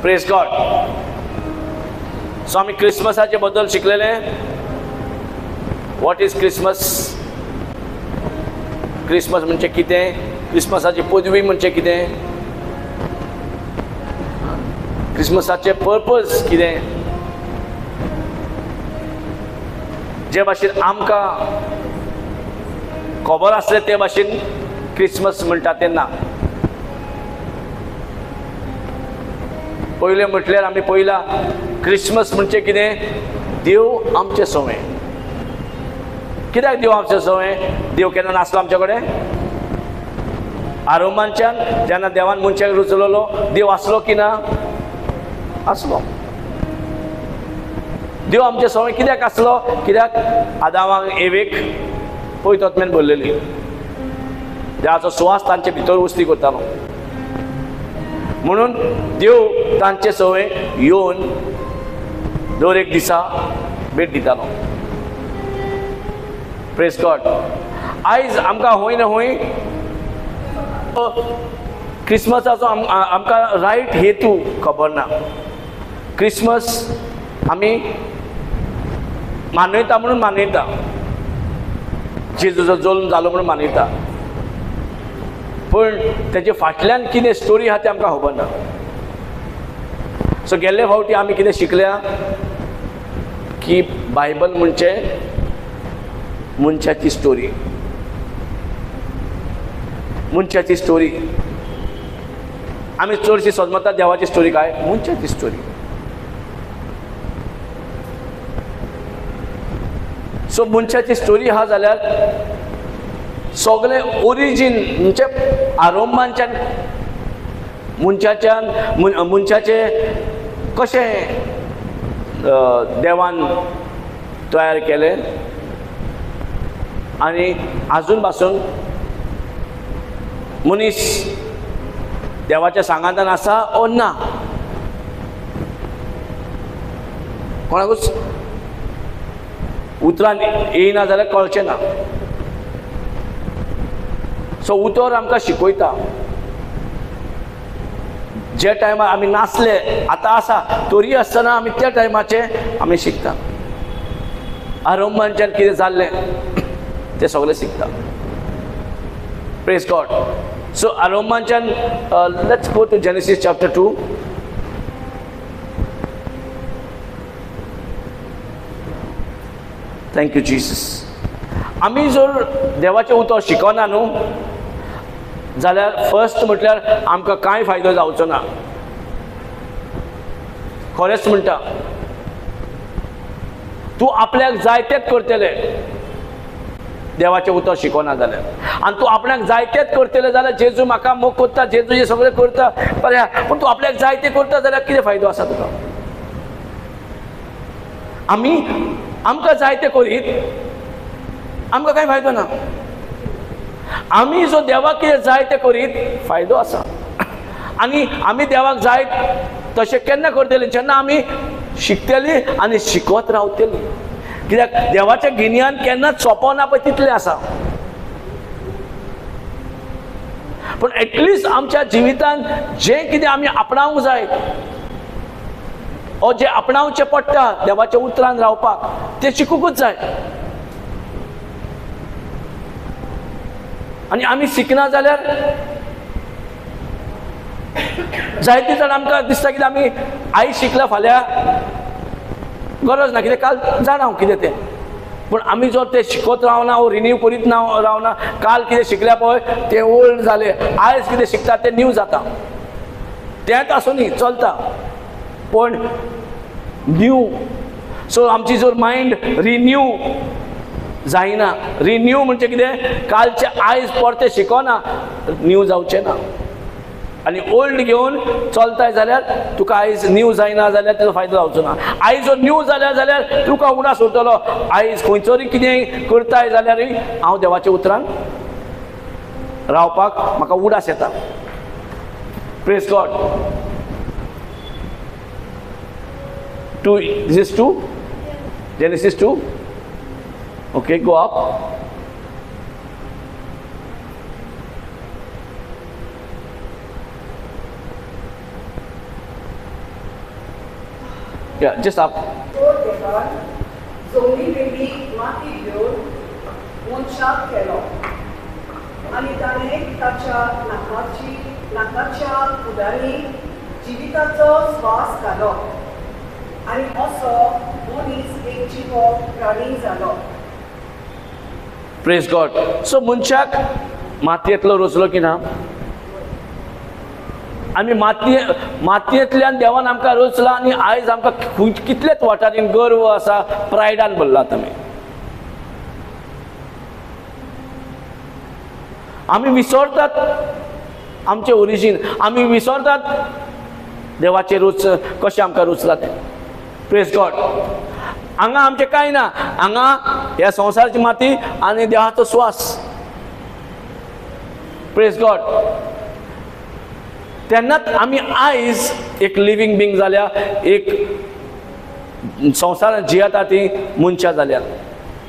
Praise God. सो आम्ही क्रिसमसाचे बद्दल शिकलेले. What is Christmas? क्रिसमस म्हणजे कितें? क्रिसमसाची पदवी म्हणजे कितें? क्रिसमसाचे पर्पज कितें? जे भाशेन आमकां खबर आसले ते भाशेन क्रिसमस म्हणटा तेन्ना पयलें म्हटल्यार आमी पयला क्रिसमस म्हणजे कितें? देव आमचे सवय. कित्याक देव आमचे सवय? देव केन्ना नासलो आमचे कडेन? आरंभांच्यान जेन्ना देवान मनशाक रचलेलो देव आसलो की ना? आसलो. देव आमचे सवय कित्याक आसलो? कित्याक आदामाक एवेक पवित्र आत्म्यान भरलेली. देवाचो सुवास तांचे भितर वस्ती करतालो. म्हणून देव तांचे सवय येवन दर एक दिसा भेट दितालो. Praise God. आयज आमकां हूंय ना हूंय क्रिसमसाचो आमकां रायट हेतू खबर ना. क्रिसमस आमी मानयता म्हणून मानयता, जेजूचो जल्म जालो म्हणून मानयता, पण तेजे फाटल्यान कितें स्टोरी आहा तें आमकां खबर ना. सो गेल्ले फावटी आमी कितें शिकल्या की बायबल म्हणजे मनशाची स्टोरी. मनशाची स्टोरी. आमी चडशी समजता देवाची स्टोरी काय? मनशाची स्टोरी. सो मनशाची स्टोरी आहा जाल्यार सगळे ओरिजीन म्हणजे आरंभांच्यान मनशाचे कशें देवान तयार केले आनी आजून पासून मनीस देवाच्या सांगातान आसा ओ ना कोणाकूच उतरान येयना जाल्यार कळचें ना. सो उतर आमकां शिकयता. जे टायमार आमी नासले, आतां आसा तरी आसतना आमी त्या टायमाचे आमी शिकता. आरंभांच्यान कितें जाल्लें तें सगळें शिकता. Praise God. सो आरंभांच्यान let's go to Genesis chapter 2. Thank you Jesus. आमी जर देवाचें उतर शिकना न्हू जाल्यार फर्स्ट म्हटल्यार आमकां कांय फायदो जावचो ना. खरेंच म्हणटा, तूं आपल्याक जाय तेंच करतलें देवाचें उतर शिकना जाल्यार. आनी तूं आपल्याक जाय तेंच करतलें जाल्यार जेजू म्हाका मोग करता, जेजू हें सगळें करता बरें, पूण तूं आपल्याक जाय तें करता जाल्यार कितें फायदो आसा तुका? आमकां जाय तें करीत आमकां कांय फायदो ना. आमी जो देवाक कितें जाय तें करीत फायदो आसा. आनी आमी देवाक जाय तशें केन्ना करतलीं? जेन्ना आमी शिकतलीं आनी शिकवत रावतलीं. कित्याक देवाचें गिन्यान केन्नाच सोंपो ना पळय तितलें आसा. पूण एटलिस्ट आमच्या जिवितान जें कितें आमी आपणावंक जाय ओ जें आपणावचें पडटा देवाच्या उतरान रावपाक तें शिकूंकूच जाय. आनी आमी शिकना जाल्यार जायते जाण आमकां दिसता कितें आमी आयज शिकला फाल्यां गरज ना, कितें काल जाणा हांव कितें तें. पूण आमी जर तें शिकत रावना वो रिन्यू करीत रावना, काल कितें शिकल्या पळय तें ओल्ड जालें, आयज कितें शिकता तें न्यू जाता. तेंच आसूं न्ही चलता पण न्यू. सो आमची जर मायंड रिन्यू जायना, रिन्यू म्हणजे कितें? कालचे आयज परते शिकोना न्यू जावचें ना. आनी ओल्ड घेवन चलताय जाल्यार तुका आयज न्यू जायना जाल्यार तेजो फायदो जावचो ना. आयज जर न्यू जाल्यार तुका उगडास उरतलो. आयज खंयचोरी कितें करताय जाल्यार हांव देवाच्या उतरान रावपाक म्हाका उगडास येता. Praise God. 2 this is 2 Genesis 2. Okay, go up. या जस्ट आप तो देवान जमनी वेगळी माती घेवन मनशाक केलो आनी ताणें ताच्या नाकाच्या फुडांनी जिविताचो स्वास घालो आनी असो मनीस एक जिवो प्राणी जालो. Praise God. सो मनशाक मातयेंतलो रचलो की ना, आमी मातयेंतल्यान देवान आमकां रचला आनी आयज आमकां कितलेच वाठारीन गर्व आसा, प्रायडान भरलात आमी विसरतात आमचे ओरिजीन, आमी विसरतात देवाचे रूच कशें आमकां रुचला तें. Praise God. हांगा आमचें कांय ना, हांगा ह्या संवसाराची माती आनी देवाचो स्वास. Praise God. तेन्नाच आमी आयज एक लिव्हिंग बींग जाल्या, एक संवसारांत जियेता ती मनशां जाल्यात.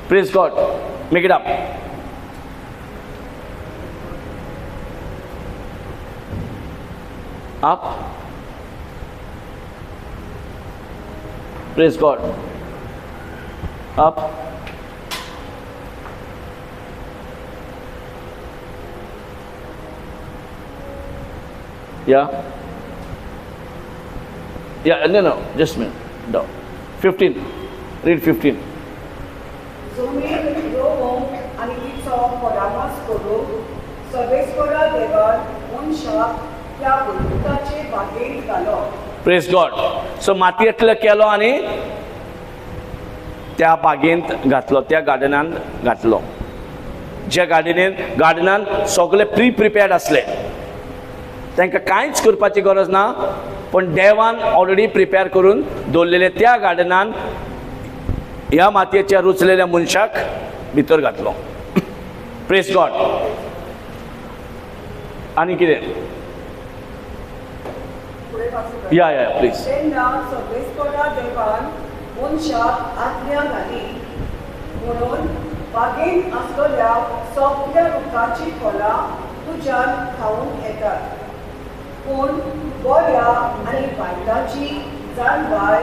Praise God. Make it up. Up. Praise God. Up. Yeah. Yeah, no, just a minute. No. 15. Read 15. जमीन रोवंक आनी तिचो परामर्श करूंक सर्वेस्परा देवान मनशाक त्या बुरकाचे बागेंत घालो. Praise God. सो मातयेंतलो केलो आनी त्या बागेंत घातलो, त्या गार्डनान घातलो. ज्या गार्डनान सगळे प्रिपेर्ड आसले, तांकां कांयच करपाची गरज ना, पण देवान ऑलरेडी प्रिपेर करून दवरलेले त्या गार्डनान ह्या मातयेच्या रुचलेल्या मनशाक भितर घातलो. Praise God. आनी कितें? या प्लीज. तेन्ना सर्वेस्परा देवान मनशाक आज्ञा घाली म्हणून बागेंत आसलेल्या सगळ्या रुखाची फळां तुज्यान खावंक येतात, पूण बऱ्या आनी वायटाची जाणवाय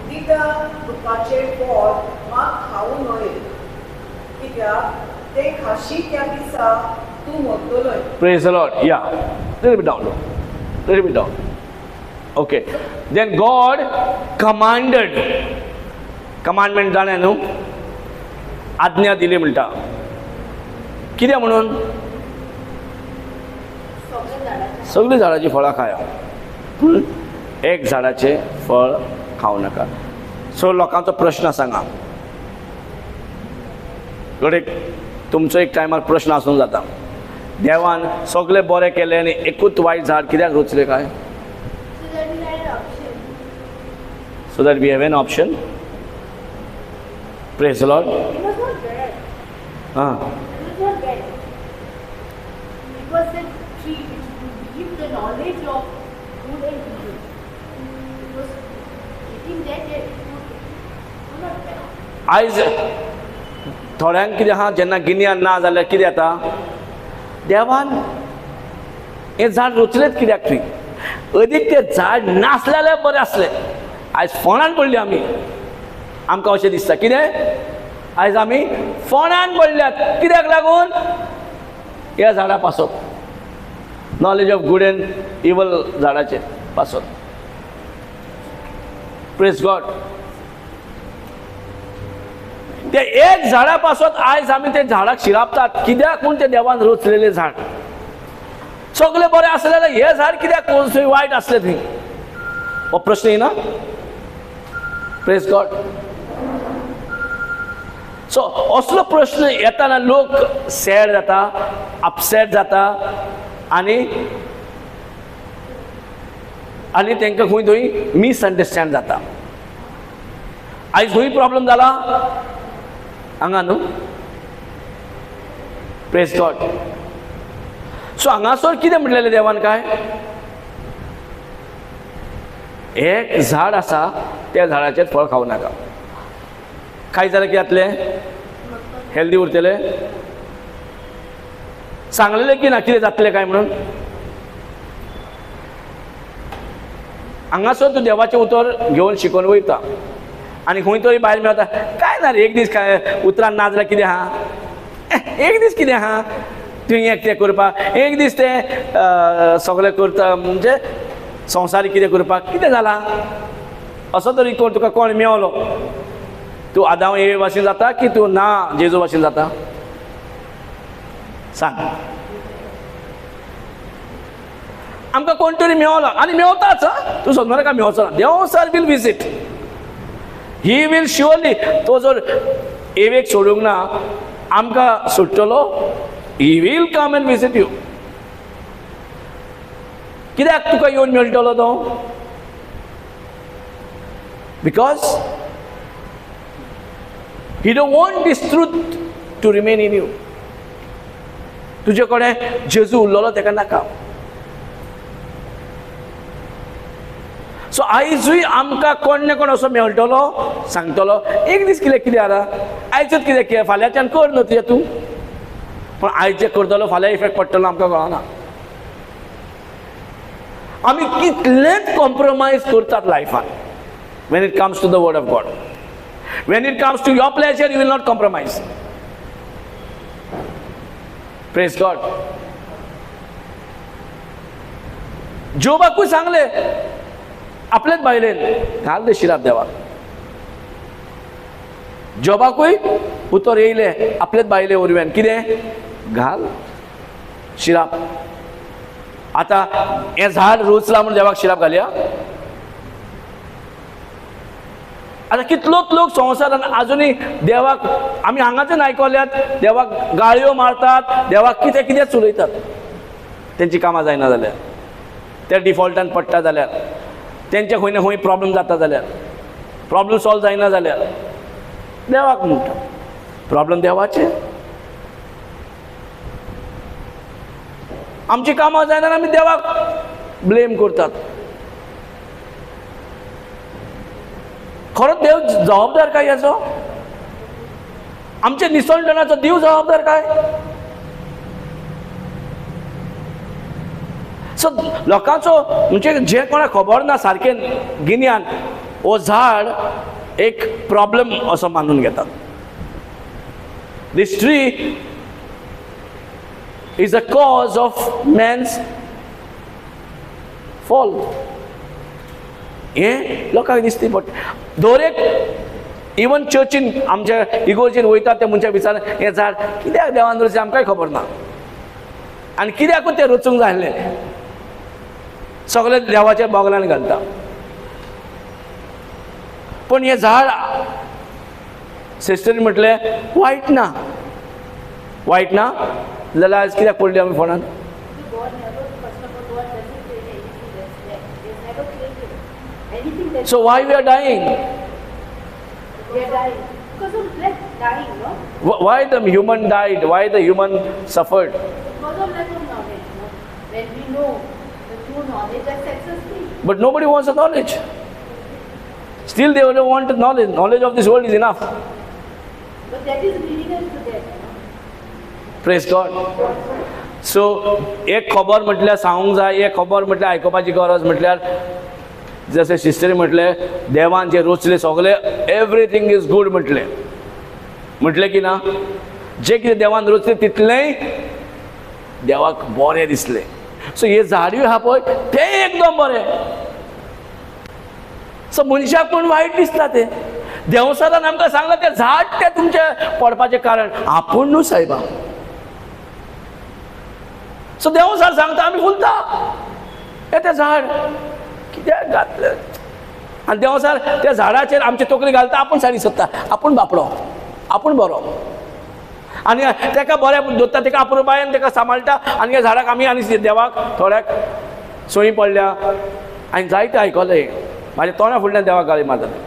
दिता रुखाचे फळ म्हाका खावूं न्हय, कित्याक ते खाशी त्या दिसा तूं मरतलोय. Praise the Lord. Yeah. Little bit down. Little bit down. Okay. Then God commanded. Commandment जाणा न्हू, आज्ञा दिली म्हणटा. कित्याक म्हणून? सगळी झाडाची फळां खाया, पूण एक झाडाचे फळ खावं नाका. सो लोकांचो प्रश्न सांगा. तुमचो एक टायमार प्रश्न आसूंक जाता, देवान सगळे बरें केले आनी एकूच वायट झाड कित्याक रुचले काय? So that we have an option. Praise the Lord. It was not bad. It was not bad. It was the tree which would give the knowledge of good and evil. It was eating that it was not bad. आयज थोड्यांक कितें आहा, जेन्ना गिन्यान ना जाल्यार कितें जाता, देवान हें झाड रुचलेंच कित्याक थंय, अदीक तें झाड नासलेलें बरें आसलें. आयज फोंडान पडली आमी, आमकां अशें दिसता. कितें? आयज आमी फोंडान पडल्यात. कित्याक लागून? ह्या झाडा पासत, knowledge of good and evil झाडाचेर पासत. Praise God. ते एक झाडा पासत आयज आमी ते झाडाक शिरापतात. कित्याक म्हूण ते देवान रचलेलें झाड. सगळें बरें आसलेलें हें झाड कित्याक थंय वायट आसलें थंय? हो प्रश्न येना? Praise God. सो असलो प्रश्न येताना लोक सॅड जाता, अपसेट जाता आनी तांकां खंय थंय मिसअंडरस्टँड जाता. आयज खंय प्रॉब्लेम जाला हांगा न्हू. Praise God. सो हांगासर कितें म्हटलेलें देवान काय? एक झाड आसा, त्या झाडाचें फळ खावं नाका. खायत जाल्यार कितें जातलें? हेल्दी उरतलें. सांगलेलें की ना कितें जातलें काय म्हणून? हांगासर तूं देवाचें उतर घेवन शिकून वयता आनी खंय तरी भायर मेळटा काय ना रे एक दीस काय उतरान ना जाल्यार कितें आहा एक दीस कितें आहा तुवें हें कितें करपाक एक दीस तें सगळें करता म्हणजे संवसारीक कितें करपाक कितें जालां असो तरी कोण तुका कोण मेवलो तूं आदां हे भाशेन जाता की तूं ना जेजू भाशेन जाता सांग आमकां कोण तरी मेवलो आनी मेवताच तूं सोदना का मेवचो ना देव सर will visit he will surely तो जर एवेक सोडूंक ना आमकां सुट्टलो he will come and visit you कित्याक तुका येवन मेळटलो तो because he don't want this truth to remain in you तुजे कडेन जेजू उरलेलो ताका नाका सो आयजूय आमकां कोण ना कोण असो मेळटलो सांगतलो एक दीस कितें कितें जालां आयजूच कितें केलें फाल्यांच्यान कर न्हू तुजें तूं पण आयज करतलो फाल्यां इफेक्ट पडटलो आमकां कळना आमी कितलेंच कॉम्प्रोमायज करतात लायफान when it comes to the word of God when it comes to your pleasure you will not compromise praise God जोबाकूय सांगले आपलेच बायलेन घाल दे शिराप देवाक जोबाकूय उतर येयले आपलेच बायले उरव्यान कितें घाल शिराप आतां हें झाड रुचला म्हूण देवाक शिराप घालया आतां कितलोच लोक संवसारान आजुनूय देवाक आमी हांगाच्यान आयकल्यात देवाक गाळयो मारतात देवाक कितें कितेंच उलयतात तेंची कामां जायना जाल्यार ते डिफॉल्टान पडटा जाल्यार तेंचे खंय ना खंय प्रॉब्लेम जाता जाल्यार प्रॉब्लेम सॉल्व जायना जाल्यार देवाक म्हणटा प्रॉब्लेम देवाचे आमची कामां जायना आमी देवाक ब्लेम करतात खरोच देव जबाबदार काय याचो आमच्या निसंडणाचो देव जबाबदार काय सो लोकांचो म्हणजे जे कोणाक खबर ना सारकें गिन्यान हो झाड एक प्रॉब्लेम असो मानून घेतात this tree is a cause of man's fall हें लोकांक दिसता बट दरेक इवन चर्चीन आमच्या इगोर्जीन वयतात त्या मनशाक विचार हें झाड कित्याक देवान रचलें आमकांय खबर ना आनी कित्याकूच तें रचूंक जाय आसलें सगळे देवाच्या बोगलान घालता पण हें झाड सिस्टरीन म्हटलें वायट ना जाल्यार आयज कित्याक पडली आमी फोंडान God never, first of all, God doesn't create anything that's there. He's never created anything that's So why we are dying? we are dying. Because of lack dying, no? Why the human died? Why the human suffered? Because of lack of knowledge, no? When we know the true knowledge, that sets us free. But nobody wants the knowledge. Still they don't want knowledge. Knowledge of this world is enough. But that is leading us to death, no? Praise God. So एक खबर म्हटल्यार सांगूंक जाय एक खबर म्हटल्यार आयकोपाची गरज म्हटल्यार जशें सिस्टरी म्हटलें देवान जे रचलें सगळें एवरीथींग इज गूड म्हटलें की ना जें कितें देवान रचलें तितलेंय देवाक बरें दिसलें सो हे झाडूय आहा पळय तें एकदम बरें सो मनशाक पूण वायट दिसता तें देवसारान आमकां सांगलां तें झाड तें तुमचें पडपाचें कारण आपूण न्हू सायबा सो देवसार सांगता आमी फुलता हे तें झाड कित्याक घातलें आनी देवसार त्या झाडाचेर आमची तकली घालता आपूण साडी सोदता आपूण बापडो आपूण बरो आनी तेका बरें दवरता तेका अपुरबायेन तेका सांबाळटा आनी ह्या झाडाक आमी आनी देवाक थोड्याक सोयी पडल्या आनी जायते आयकलें म्हाज्या तोंडा फुडल्यान देवाक गाळी मारतले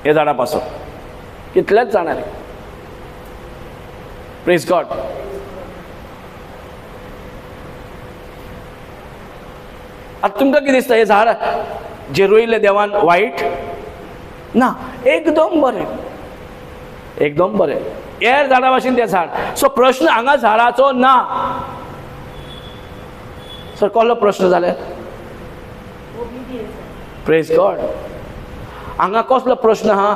हे झाडा पासून कितलेच जाणारे प्रेज गॉड आता तुमकां कितें दिसता हे झाड जे रोयले देवान वायट ना एकदम बरें एकदम बरें हेर झाडा भाशेन तें झाड सो प्रश्न हांगा झाडाचो ना सर कसलो प्रश्न जाल्यार obedience. Praise God. हांगा कसलो प्रश्न आहा?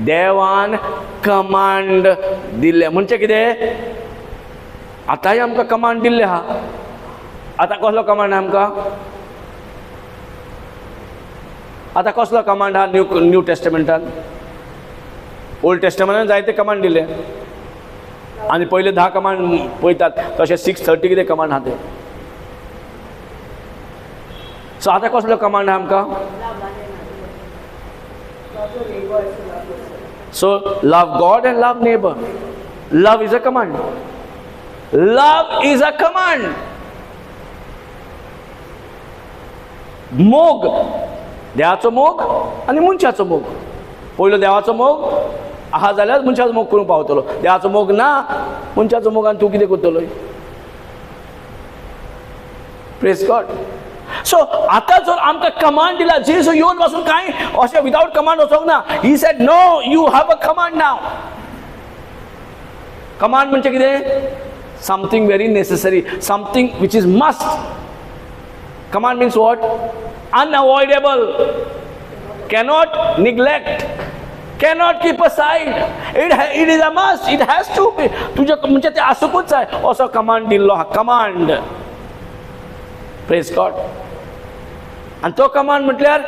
देवान कमांड दिले म्हणजे कितें? आतांय आमकां कमांड दिल्ले आहा. आतां कसलो कमांड आहा आमकां? आतां कसलो कमांड आहा न्यू टेस्टमेंटान? ओल्ड टेस्टमेंटान जायते कमांड दिले आनी पयले 10 कमांड पळयतात तशें 6:30 कितें कमांड आहा ते. सो आतां कसलो कमांड आहा आमकां? Love your neighbor as you love yourself. So love God and love neighbor. Love is a command. Love is a command. मोग, देवाचो मोग आनी मनशाचो मोग. पयलो देवाचो मोग आहा जाल्यार मनशाचो मोग करूंक पावतलो. देवाचो मोग ना, मनशाचो मोग आनी तूं कितें करतलो? Praise God. सो आतां जर आमकां कमांड दिला, जेजू येवन पासून कांय अशें विदाउट कमांड वचोंक ना. He said no, you have a command now. Command म्हणजे कितें? Something very necessary, something which is must. Command means what? Unavoidable, cannot neglect, cannot keep aside. It is a must, it has to be. तुजे म्हणजे ते आसूंकूच जाय असो command दिल्लो हा. कमांड. Praise God. आणि तो कमांड म्हटल्यार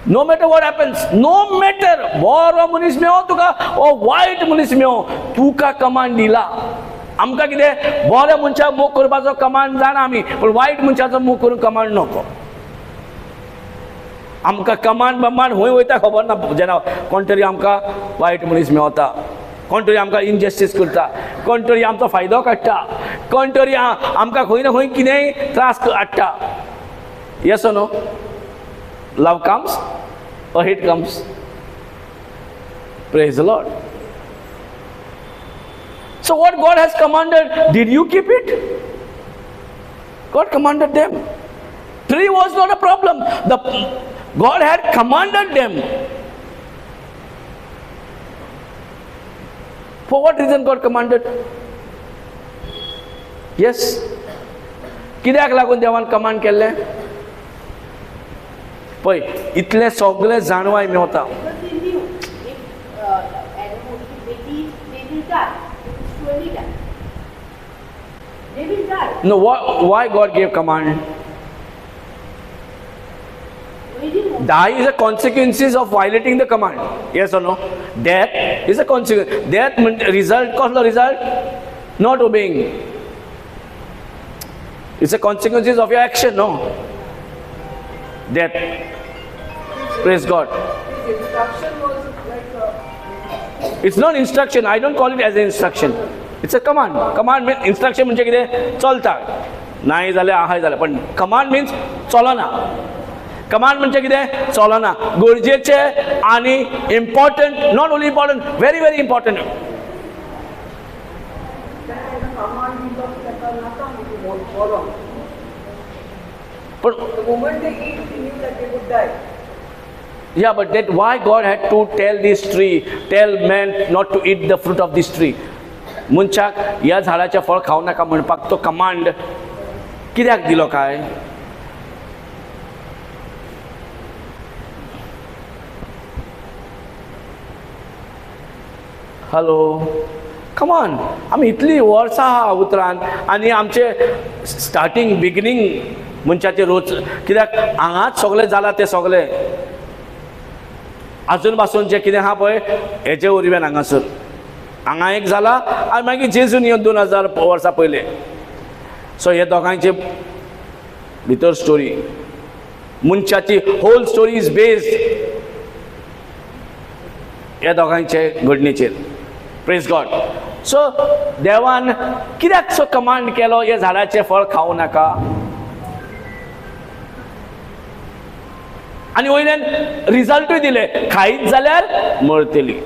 no matter what happens, no matter बरो मनीस मेळो तुका ओ वायट मनीस मेळो, तुका कमांड दिला. आमकां कितें? बऱ्या मनशाक मोग करपाचो कमांड जाणा आमी, पूण वायट मनशाचो मोग करूंक कमांड नको. आमकां कमांड बमांड हूंय वयता खबर ना. जेन्ना कोण तरी आमकां वायट मनीस मेळता, कोण तरी आमकां इनजस्टीस करता, कोण तरी आमचो फायदो काडटा, कोण तरी आमकां खंय ना खंय कितेंय त्रास हाडटा. Yes or no? Love comes or hate comes? Praise the Lord. So what God has commanded, did you keep it? God commanded them. Tree was not a problem. God had commanded them. For what reason God commanded? Yes. कित्याक लागून देवान command केल्ले? पळय, इतले सगळे जाणवाय Mewat. Because they knew if Adam would be they will die. They will surely die. They will die. No, why God gave command? We didn't want Die is a consequences of violating the command. Yes or no? Death is a consequence. Death result, cause the result? Not obeying. It's a consequences of your action, no? Death. Praise God. His instruction was like It's not instruction. I don't call it as an instruction. It's a command. Command means instruction म्हणजे कितें? चलता. नाही जाल्यार आहाय जाल्यार. पण command means चलना. Command म्हणजे कितें? चलना. गरजेचे आणि important, not only important, very very important. command दिलो की ताका नाका म्हणून follow. पण The moment they eat, he knew that they would die. yeah, but that why God had to tell this tree, tell man not to eat the fruit of this tree? मनशाक ह्या झाडाचे फळ खाऊ नका म्हणपाक तो command कित्याक दिलो काय? हॅलो, कमान. आमी इतली वर्सां आहा उतरान आनी आमचे स्टार्टींग बिगिनींग मनशाचे रोज कित्याक हांगाच सगळें जालां तें सगळें आजून पासून जें कितें आहा पळय हेजे वरवीं हांगासर हांगा एक जाला आनी मागीर जेजून येवन 2000 वर्सां पयले. सो हे दोगांयचे भितर स्टोरी, मनशाची होल स्टोरी इज बेस्ड ह्या दोगांयचे घडणेचेर. Praise God. सो देवान कित्याक सो कमांड केलो हे झाडाचे फळ खावं नाका? आनी वयल्यान रिजल्टूय दिले, खायत जाल्यार मरतली.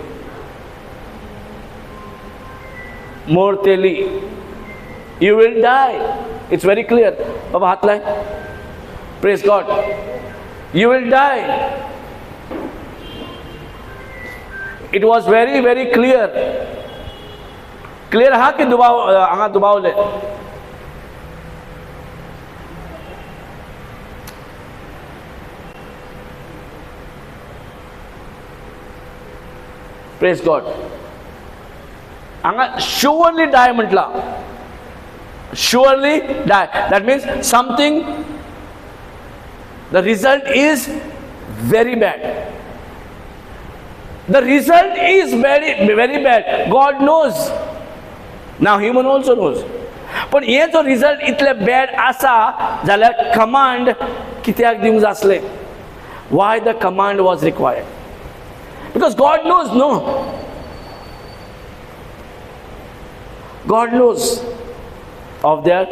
मरतली. You will die. It's very clear. बाबा हात लाय. Praise God. You will die. It was very very clear. Clear आहा की हांगा दुबावले? Praise God. हांगा शुअरली डाय म्हटला. Surely die. That means something, the result is very bad. The result is very, very bad. God knows. Now human also knows. पण हे जो result इतले bad आसा जाल्यार कमांड कित्याक दिवंक जाय आसलें? Why the command was required? Because God knows, no? God knows of their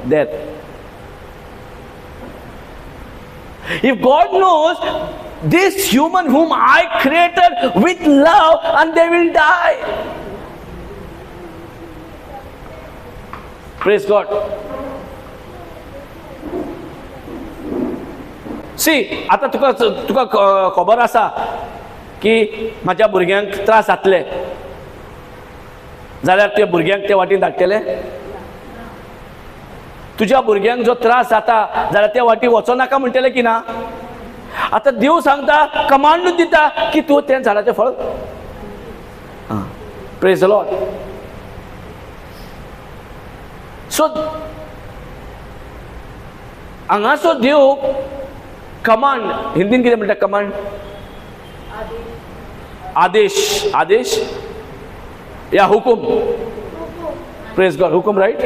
death. If God knows this human whom I created with love and they will die. Praise God. See, आता तुका खबर आसा की माझ्या भुरग्यांक त्रास जातले जाल्यार ते भुरग्यांक ते वाटेन धाडटले. तुझ्या भुरग्यांक जो त्रास जाता जाल्यार त्या वाटी वचो नाका म्हणटले की ना. आता देव सांगता, कमांडूच दिता की तूं त्या झाडाचें फळ. Praise the Lord. सो हांगासो देव कमांड, हिंदीन कितें म्हणटा कमांड? आदेश. आदेश या हुकूम. Praise God. हुकूम राईट.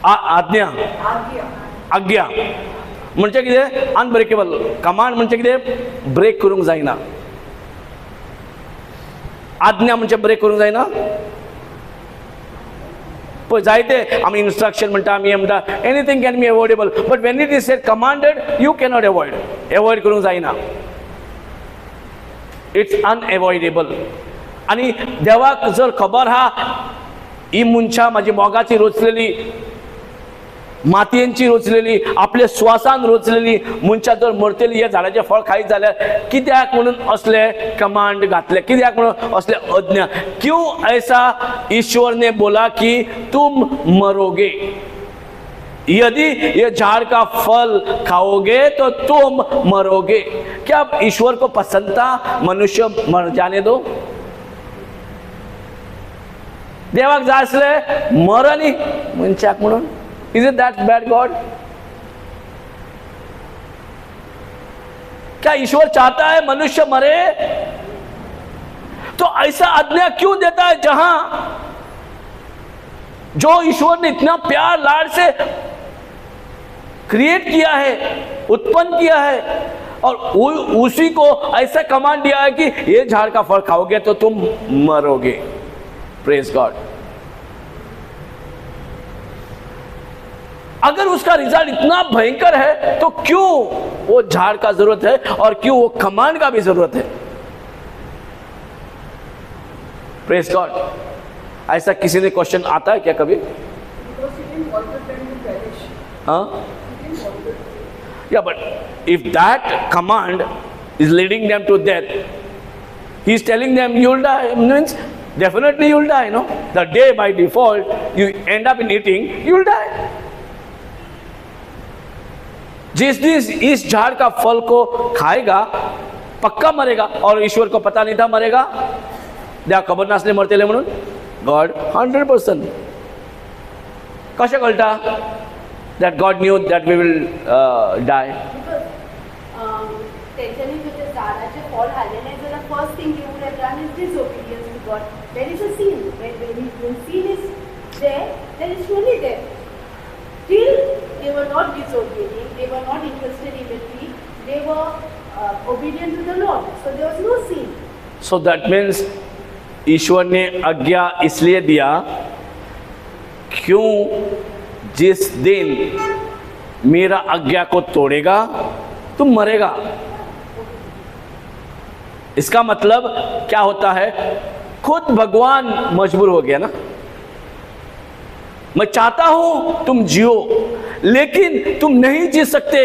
आज्ञा. आज्ञा म्हणजे कितें? अनब्रेकेबल. कमांड म्हणजे कितें? ब्रेक करूंक जायना. आज्ञा म्हणजे ब्रेक करूंक जायना. पळय जायते आमी इन्स्ट्रक्शन म्हणटा, आमी हे म्हणटा, anything can be avoidable, but when it is said commanded you cannot avoid. Avoid करूंक जायना. It's unavoidable. आनी देवाक जर खबर आहा ही मनशां म्हाजी मोगाची रोचलेली, मातयेंची रोचलेली, आपल्या स्वासान रोचलेली मनशां जर मरतली हे झाडाचें फळ खायत जाल्यार कित्याक म्हणून असले कमांड घातले? कित्याक म्हणून असले आज्ञा? क्यों ऐसा ईश्वर ने बोला कि तुम मरोगे? यदि ये झाड़ का फल खाओगे तो तुम मरोगे. क्या ईश्वर को पसंद था मनुष्य मर जाने दो? देवाक जाय आसले मरनी मनशाक म्हणून. Is it that bad God? क्या ईश्वर चाहता है मनुष्य मरे? तो ऐसा आज्ञा क्यों देता है जहां जो ईश्वर ने इतना प्यार लाड से क्रिएट किया है, उत्पन्न किया है, और उसी को ऐसा कमांड दिया है कि ये झाड़ का फल खाओगे तो तुम मरोगे. Praise God. अगर उसका रिजल्ट इतना भयंकर है तो क्यों वो झाड़ का जरूरत है और क्यों वो कमांड का भी जरूरत है? Praise God. ऐसा किसी ने क्वेश्चन आता है क्या कभी? हाँ, या but if that command is leading them to death, he is telling them you will die, means definitely you will die. No, the day by default you end up in eating, you will die. जिस दिन इस झाड़ का फल को खाएगा पक्का मरेगा. और ईश्वर को पता नहीं था मरेगा, देवा खबर नासले मरतेले म्हणून. गॉड 100%. कशें कळटा that God knew that we will die? तेंच्यांनी तुझे झाडाचे फळ खाल्लेले जाल्यार first thing you would have done is disobedience to God. There is a sin. When sin is there is surely death. Still, they were not disobedient. They were not interested in the tree. They were obedient to the Lord. So there was no sin. So that means ईश्वर ने आज्ञा इसलिए दिया क्यों जिस दिन मेरा आज्ञा को तोड़ेगा तुम मरेगा. इसका मतलब क्या होता है? खुद भगवान मजबूर हो गया ना. मैं चाहता हूं तुम जियो, लेकिन तुम नहीं जी सकते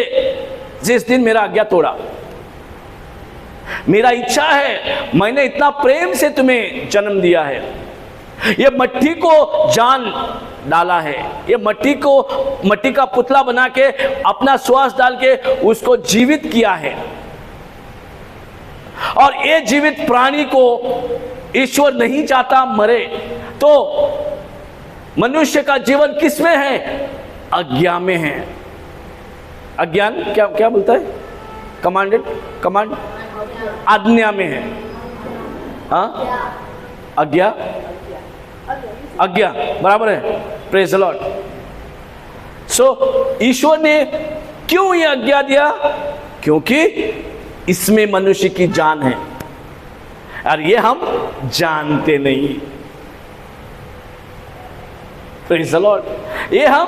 जिस दिन मेरा आज्ञा तोड़ा. मेरा इच्छा है, मैंने इतना प्रेम से तुम्हें जन्म दिया है, ये मट्टी को जान डाला है, ये मट्टी का पुतला बना के अपना श्वास डाल के उसको जीवित किया है. और ये जीवित प्राणी को ईश्वर नहीं चाहता मरे, तो मनुष्य का जीवन किस में है? आज्ञा में है। अज्ञान क्या क्या बोलता है? कमांड आज्ञा में है। हाँ, आज्ञा बराबर है। Praise the Lord. सो ईश्वर ने क्यों ये आज्ञा दिया? क्योंकि इसमें मनुष्य की जान है और ये हम जानते नहीं। Praise the Lord. ये हम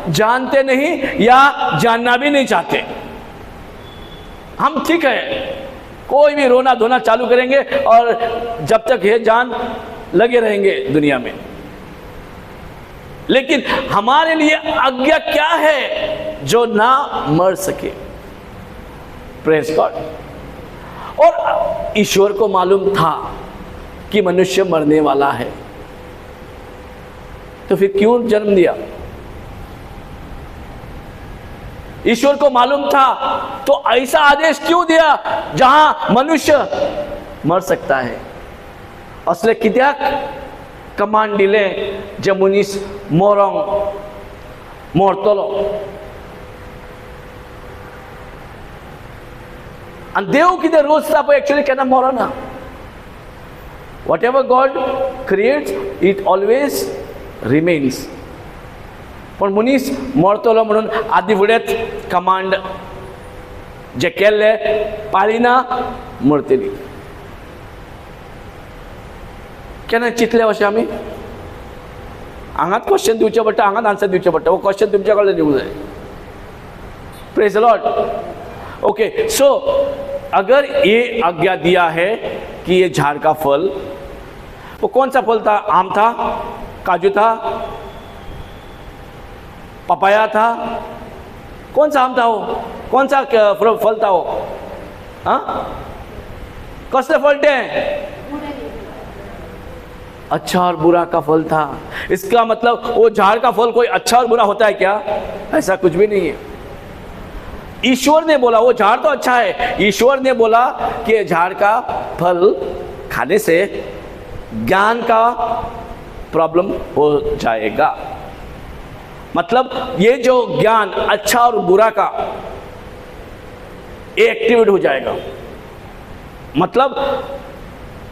जानते नहीं या जानना भी नहीं चाहते। हम ठीक है, कोई भी रोना धोना चालू करेंगे और जब तक ये जान लगे रहेंगे दुनिया में। लेकिन हमारे लिए आज्ञा क्या है जो ना मर सके? Praise God. और ईश्वर को मालूम था कि मनुष्य मरने वाला है, तो फिर क्यों जन्म दिया? ईश्वर को मालूम था तो ऐसा आदेश क्यों दिया जहां मनुष्य मर सकता है? असले कित्याक कमांड दिले जे मनीस मरतलो? आणि देव कितें रूल्स पळय एक्चुअली केन्ना मरना. What ever God creates it always remains. पण मनीस मरतलो म्हणून आदी फुडेंच कमांड जे केल्ले पाळिना मरतली. केन्ना चिंतले अशें आमी? हांगाच क्वेश्चन दिवचे पडटा, हांगाच आन्सर दिवचे पडटा. वो क्वेश्चन तुमच्या कडल्यान दिवंक जाय. Praise the Lord. ओके, सो अगर ये आज्ञा दिया है कि ये झाड़ का फल, वो कौन सा फल था? आम था, काजू था, पपाया था? कौन सा आम था वो? कौन सा फल था वो? हाँ, कसले फल थे? अच्छा और बुरा का फल था. इसका मतलब वो झाड़ का फल कोई अच्छा और बुरा होता है क्या? ऐसा कुछ भी नहीं है. ईश्वर ने बोला वो झाड़ तो अच्छा है. ईश्वर ने बोला कि झाड़ का फल खाने से ज्ञान का प्रॉब्लम हो जाएगा. मतलब ये जो ज्ञान अच्छा और बुरा का एक्टिवेट हो जाएगा. मतलब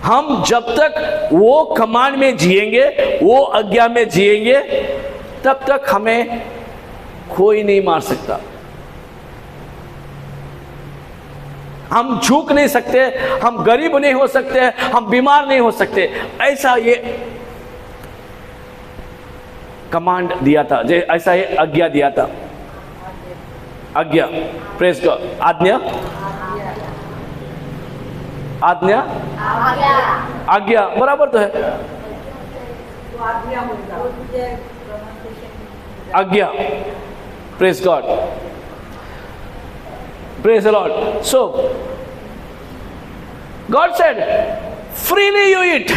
हम जब तक वो कमांड में जिएंगे, वो आज्ञा में जिएंगे, तब तक हमें कोई नहीं मार सकता. हम झुक नहीं सकते, हम गरीब नहीं हो सकते, हम बीमार नहीं हो सकते. ऐसा ये कमांड दिया था, ऐसा ये आज्ञा दिया था. आज्ञा, प्रेज गॉड. आज्ञा, आज्ञा, आज्ञा बराबर तो है. आज्ञा, praise God. Praise the Lord. So, God said, freely you eat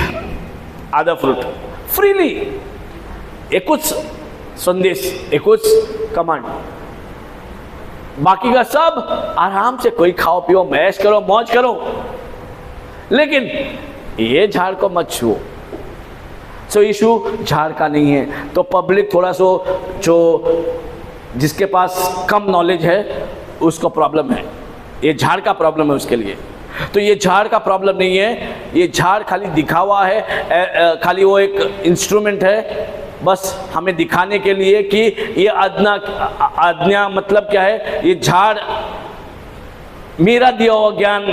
other fruit. Freely. एक कुछ संदेश, एक कुछ कमांड. बाकी का सब आराम से कोई खाओ पियो, मैश करो, मौज करो, लेकिन ये झाड़ को मत छुओ. सो इशू झाड़ का नहीं है. तो पब्लिक थोड़ा सो जो जिसके पास कम नॉलेज है उसको प्रॉब्लम है. ये झाड़ का प्रॉब्लम है उसके लिए. तो ये झाड़ का प्रॉब्लम नहीं है. ये झाड़ खाली दिखावा है, खाली वो एक इंस्ट्रूमेंट है बस हमें दिखाने के लिए कि ये आज्ञा मतलब क्या है. ये झाड़ मेरा दिया हुआ ज्ञान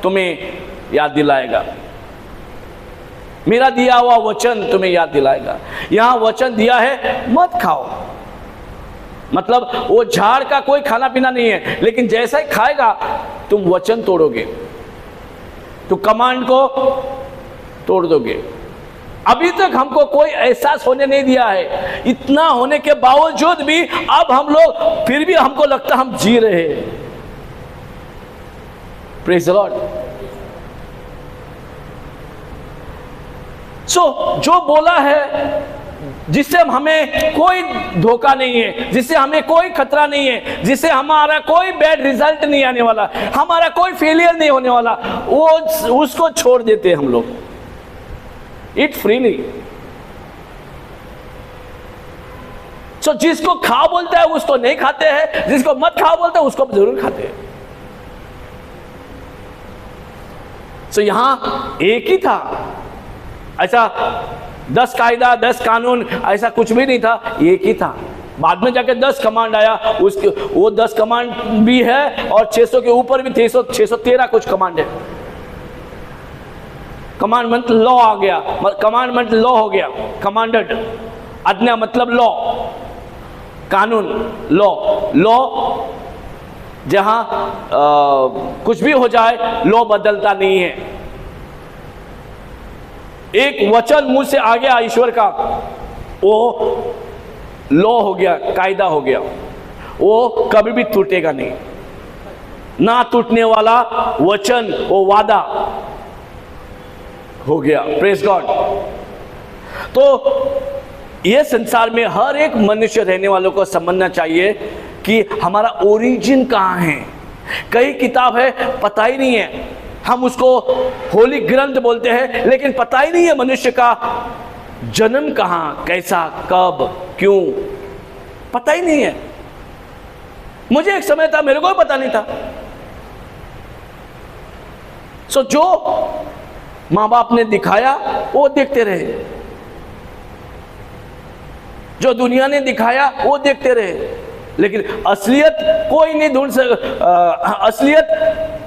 तुम्हें याद दिलाएगा, मेरा दिया हुआ वचन तुम्हें याद दिलाएगा. यहाँ वचन दिया है मत खाओ. मतलब वो झाड़ का कोई खाना पीना नहीं है, लेकिन जैसा ही खाएगा तुम वचन तोड़ोगे, तो कमांड को तोड़ दोगे. अभी तक हमको कोई एहसास होने नहीं दिया है. इतना होने के बावजूद भी अब हम लोग फिर भी हमको लगता हम जी रहे हैं. Praise the Lord. सो जो बोला है जिससे हमें कोई धोखा नहीं है, जिससे हमें कोई खतरा नहीं है, जिससे हमारा कोई बैड रिजल्ट नहीं आने वाला, हमारा कोई फेलियर नहीं होने वाला, वो उसको छोड़ देते हैं हम लोग। It freely. सो जिसको खाओ बोलता है उसको नहीं खाते हैं, जिसको मत खाओ बोलता है उसको जरूर खाते हैं। सो यहां एक ही था, ऐसा 10 कायदा 10 कानून ऐसा कुछ भी नहीं था, एक ही था। बाद में जाके 10 कमांड आया, उसके वो 10 कमांड भी है और 600 के ऊपर भी 613 कुछ कमांड है। कमांडमेंट लॉ आ गया, कमांडमेंट लॉ हो गया। कमांडेड, आज्ञा मतलब लॉ, कानून, लॉ जहां कुछ भी हो जाए लॉ बदलता नहीं है। एक वचन मुंह से आ गया ईश्वर का, वो लॉ हो गया, कायदा हो गया, वो कभी भी टूटेगा नहीं। ना टूटने वाला वचन, वो वादा हो गया। Praise God. तो ये संसार में हर एक मनुष्य रहने वालों को समझना चाहिए कि हमारा ओरिजिन कहाँ है। कई किताब है पता ही नहीं है, हम उसको होली ग्रंथ बोलते हैं, लेकिन पता ही नहीं है मनुष्य का जन्म कहाँ, कैसा, कब, क्यों, पता ही नहीं है। मुझे एक समय था, मेरे को भी पता नहीं था। सो जो माँ बाप ने दिखाया वो देखते रहे, जो दुनिया ने दिखाया वो देखते रहे, लेकिन असलियत कोई नहीं ढूंढ असलियत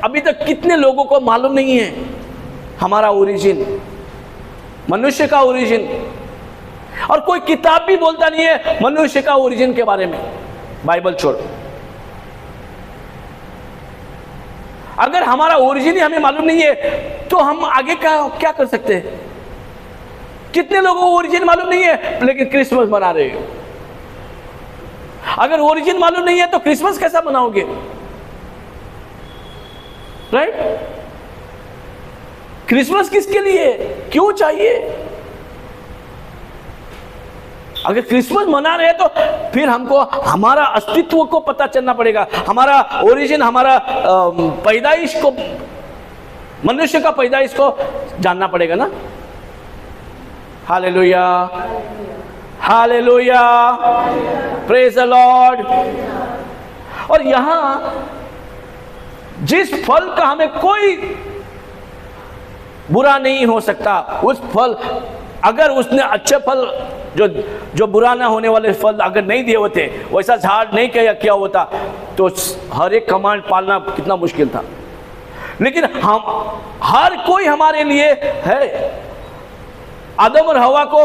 अभी तक कितने लोगों को मालूम नहीं है। हमारा ओरिजिन, मनुष्य का ओरिजिन, और कोई किताब भी बोलता नहीं है मनुष्य का ओरिजिन के बारे में, बाइबल छोड़। अगर हमारा ओरिजिन ही हमें मालूम नहीं है तो हम आगे क्या कर सकते हैं। कितने लोगों को ओरिजिन मालूम नहीं है लेकिन क्रिसमस मना रहे हो। अगर ओरिजिन मालूम नहीं है तो क्रिसमस कैसा मनाओगे, राइट? क्रिसमस किसके लिए, क्यों चाहिए? अगर क्रिसमस मना रहे हैं तो फिर हमको हमारा अस्तित्व को पता चलना पड़ेगा, हमारा ओरिजिन, हमारा पैदाइश को, मनुष्य का पैदाइश को जानना पड़ेगा ना। Hallelujah, hallelujah, praise the Lord. और यहां जिस फल का हमें कोई बुरा नहीं हो सकता, उस फल, अगर उसने अच्छे फल जो बुरा ना होने वाले फल अगर नहीं दिए होते, वैसा झाड़ नहीं किया होता, तो हर एक कमांड पालना कितना मुश्किल था। लेकिन हम हर कोई हमारे लिए है। आदम और हवा को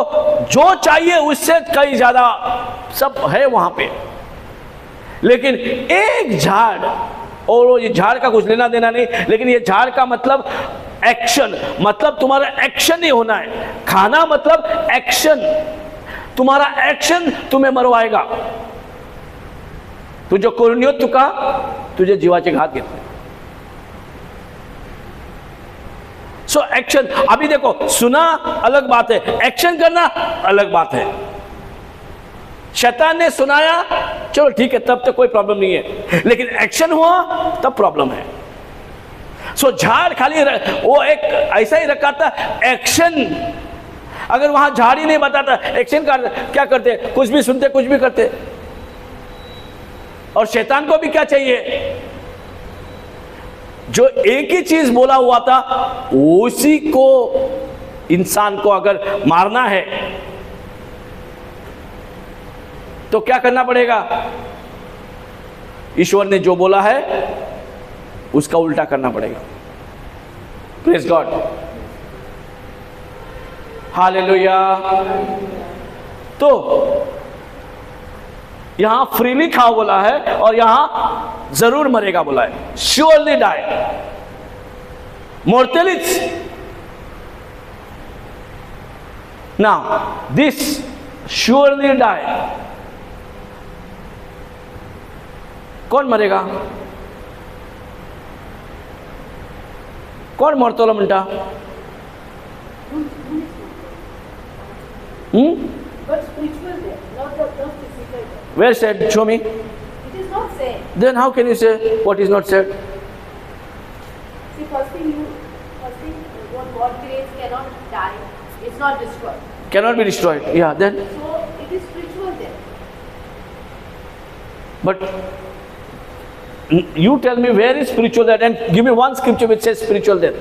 जो चाहिए उससे कई ज्यादा सब है वहां पे, लेकिन एक झाड़, और ये झाड़ का कुछ लेना देना नहीं, लेकिन ये झाड़ का मतलब एक्शन, मतलब तुम्हारा एक्शन ही होना है। खाना मतलब एक्शन, तुम्हारा एक्शन तुम्हें मरवाएगा। तुझे कोरनियो तुका, तुझे जीवाचे घात घेतले। सो एक्शन, अभी देखो, सुना अलग बात है, एक्शन करना अलग बात है। शैतान ने सुनाया, चलो ठीक है, तब तक कोई प्रॉब्लम नहीं है, लेकिन एक्शन हुआ तब प्रॉब्लम है। सो झाड़ खाली वो एक ऐसा ही रखा था, एक्शन। अगर वहां झाड़ ही नहीं बताता, एक्शन क्या करते, कुछ भी सुनते, कुछ भी करते। और शैतान को भी क्या चाहिए, जो एक ही चीज बोला हुआ था उसी को, इंसान को अगर मारना है तो क्या करना पड़ेगा, ईश्वर ने जो बोला है उसका उल्टा करना पड़ेगा। Praise God, hallelujah. तो यहां फ्रीली खाओ बोला है और यहां जरूर मरेगा बोला है, श्योरली डाई, मोर्टेलिस। नाउ दिस श्योरली डाई, कौन मरेगा, कौन मरतोला म्हणता? But spiritual there, not physical there. Where said? Show me. It is not said. Then how can you say what is not said? See, first thing, what God creates cannot die. It's not destroyed. Cannot be destroyed. Yeah, then. So it is spiritual there. But you tell me where is spiritual there, and give me one scripture which says spiritual there.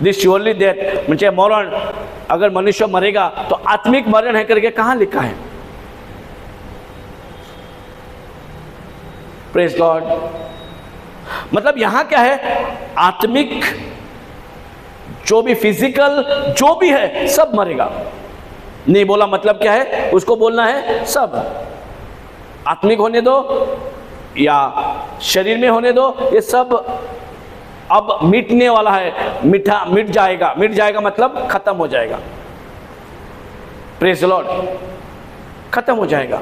This surely death, म्हणजे मरण, अगर मनुष्य मरेगा तो आत्मिक मरण है करके कहाँ लिखा है? Praise God. मतलब यहां क्या है? आत्मिक जो भी फिजिकल जो भी है सब मरेगा। नहीं बोला मतलब क्या है? उसको बोलना है सब। आत्मिक होने दो या शरीर में होने दो, ये सब अब मिटने वाला है। मिट जाएगा मतलब खत्म हो जाएगा। प्रेज द लॉर्ड, खत्म हो जाएगा।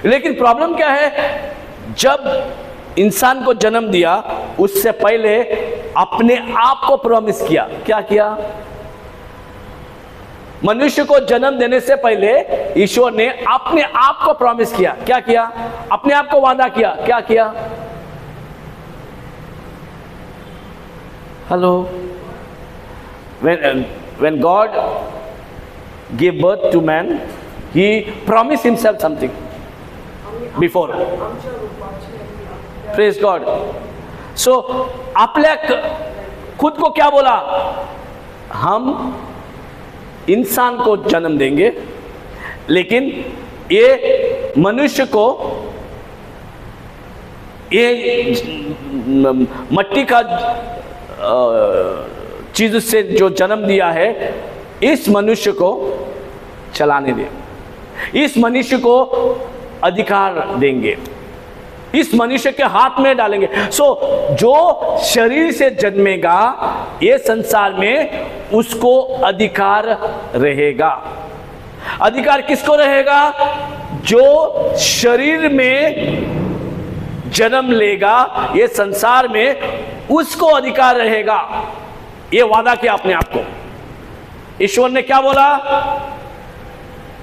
लेकिन प्रॉब्लम क्या है? जब इंसान को जन्म दिया उससे पहले अपने आप को प्रॉमिस किया। क्या किया? मनुष्य को जन्म देने से पहले ईश्वर ने अपने आप को प्रॉमिस किया। क्या किया? अपने आप को वादा किया। क्या किया? Hello, when God gave birth to man, he promised himself something before. Praise God. So आपल्या खुद को क्या बोला? हम इंसान को जन्म देंगे, लेकिन ये मनुष्य को ये मट्टी का चीज से जो जन्म दिया है, इस मनुष्य को चलाने दे, इस मनुष्य को अधिकार देंगे, इस मनुष्य के हाथ में डालेंगे। सो जो शरीर से जन्मेगा ये संसार में उसको अधिकार रहेगा। अधिकार किसको रहेगा? जो शरीर में जन्म लेगा ये संसार में उसको अधिकार रहेगा। ये वादा किया अपने आप को। ईश्वर ने क्या बोला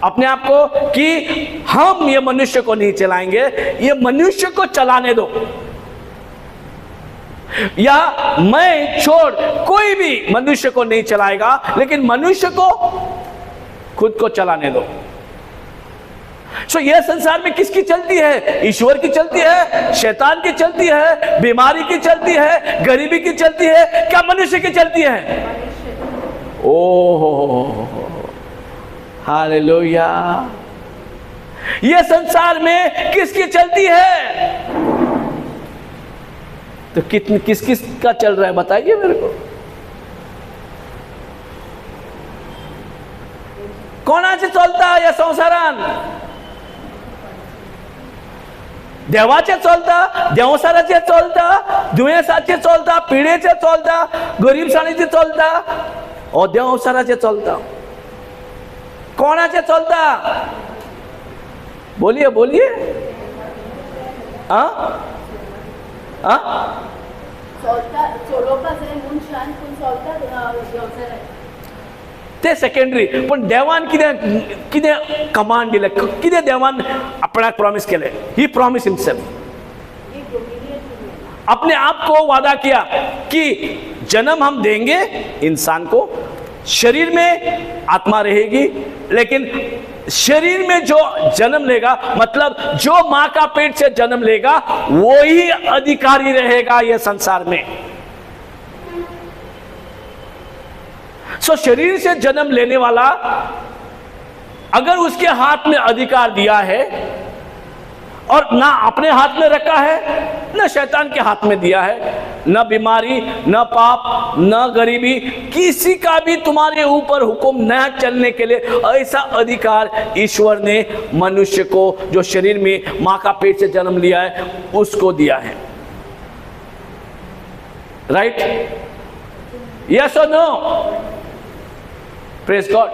अपने आप को? कि हम ये मनुष्य को नहीं चलाएंगे, ये मनुष्य को चलाने दो, या मैं छोड़ कोई भी मनुष्य को नहीं चलाएगा, लेकिन मनुष्य को खुद को चलाने दो। सो यह संसार में किसकी चलती है? ईश्वर की चलती है, शैतान की चलती है, बीमारी की चलती है, गरीबी की चलती है, क्या मनुष्य की चलती है? Oh hallelujah. यह संसार में किसकी चलती है? तो किस किस का चल रहा है बताइए मेरे को। कोणाचे चलता या संसारान? देवाचे चलता, देवसाराचे चलता, दुयेसाचे चलता, पिढेचे चलता, गरीबसाणीचे चलता, ओ देवसाराचे चलता। कोणाचे चलता? बोलिए बोलिए। ते सेकंडरी, पण देवान कितें कमांड दिले, कितें देवान आपणाक प्रॉमिस केले? ही प्रॉमिस हिमसेल्फ, अपने आप को वादा किया कि जन्म हम देंगे इंसान को, शरीर में आत्मा रहेगी, लेकिन शरीर में जो जन्म लेगा मतलब जो मां का पेट से जन्म लेगा वो ही अधिकारी रहेगा ये संसार में। सो शरीर से जन्म लेने वाला अगर उसके हाथ में अधिकार दिया है और ना अपने हाथ में रखा है, न शैतान के हाथ में दिया है, न बीमारी, न पाप, न गरीबी, किसी का भी तुम्हारे ऊपर हुक्म न चलने के लिए ऐसा अधिकार ईश्वर ने मनुष्य को जो शरीर में मां का पेट से जन्म लिया है उसको दिया है। राइट? यस और नो? Praise God.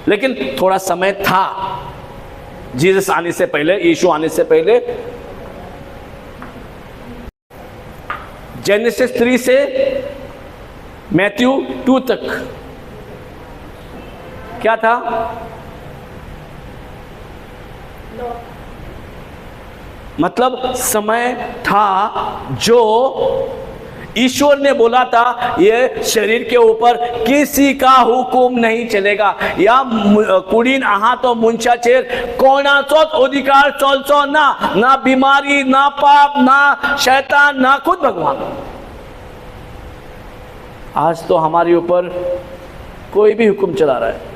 लेकिन थोड़ा समय था जीसस आने से पहले, यीशु आने से पहले। जेनेसिस 3 से मैथ्यू 2 तक क्या था? मतलब समय था जो ईश्वर ने बोला था ये शरीर के ऊपर किसी का हुक्म नहीं चलेगा, या कुड़ीन आहा तो मुंचाचेर कोणाचोच अधिकार चलचो ना बीमारी, ना पाप, ना शैतान, ना खुद भगवान। आज तो हमारे ऊपर कोई भी हुक्म चला रहा है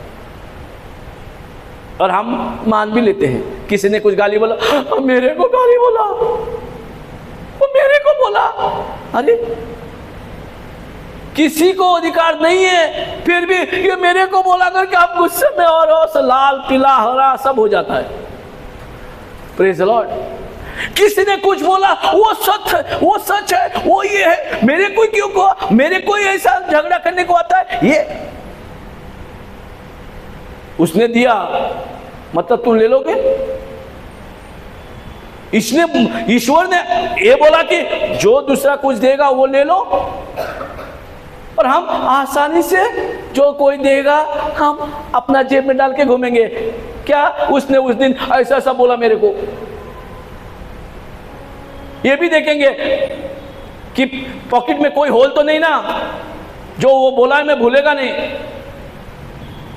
और हम मान भी लेते हैं। किसी ने कुछ गाली बोला, मेरे को गाली बोला, वो मेरे को बोला। अरे किसी को अधिकार नहीं है, फिर भी ये मेरे को बोला करके आप गुस्से में और लाल पीला हरा सब हो जाता है। Praise the Lord. किसी ने कुछ बोला, वो सच है, वो सच है, वो ये है, मेरे को क्यों को, मेरे को ऐसा झगड़ा करने को आता है, ये उसने दिया मतलब तुम ले लोगे? ईश्वर ने ये बोला कि जो दूसरा कुछ देगा वो ले लो, और हम आसानी से जो कोई देगा हम अपना जेब में डाल के घूमेंगे। क्या उसने उस दिन ऐसा ऐसा बोला मेरे को? ये भी देखेंगे कि पॉकेट में कोई होल तो नहीं ना, जो वो बोला है मैं भूलेगा नहीं,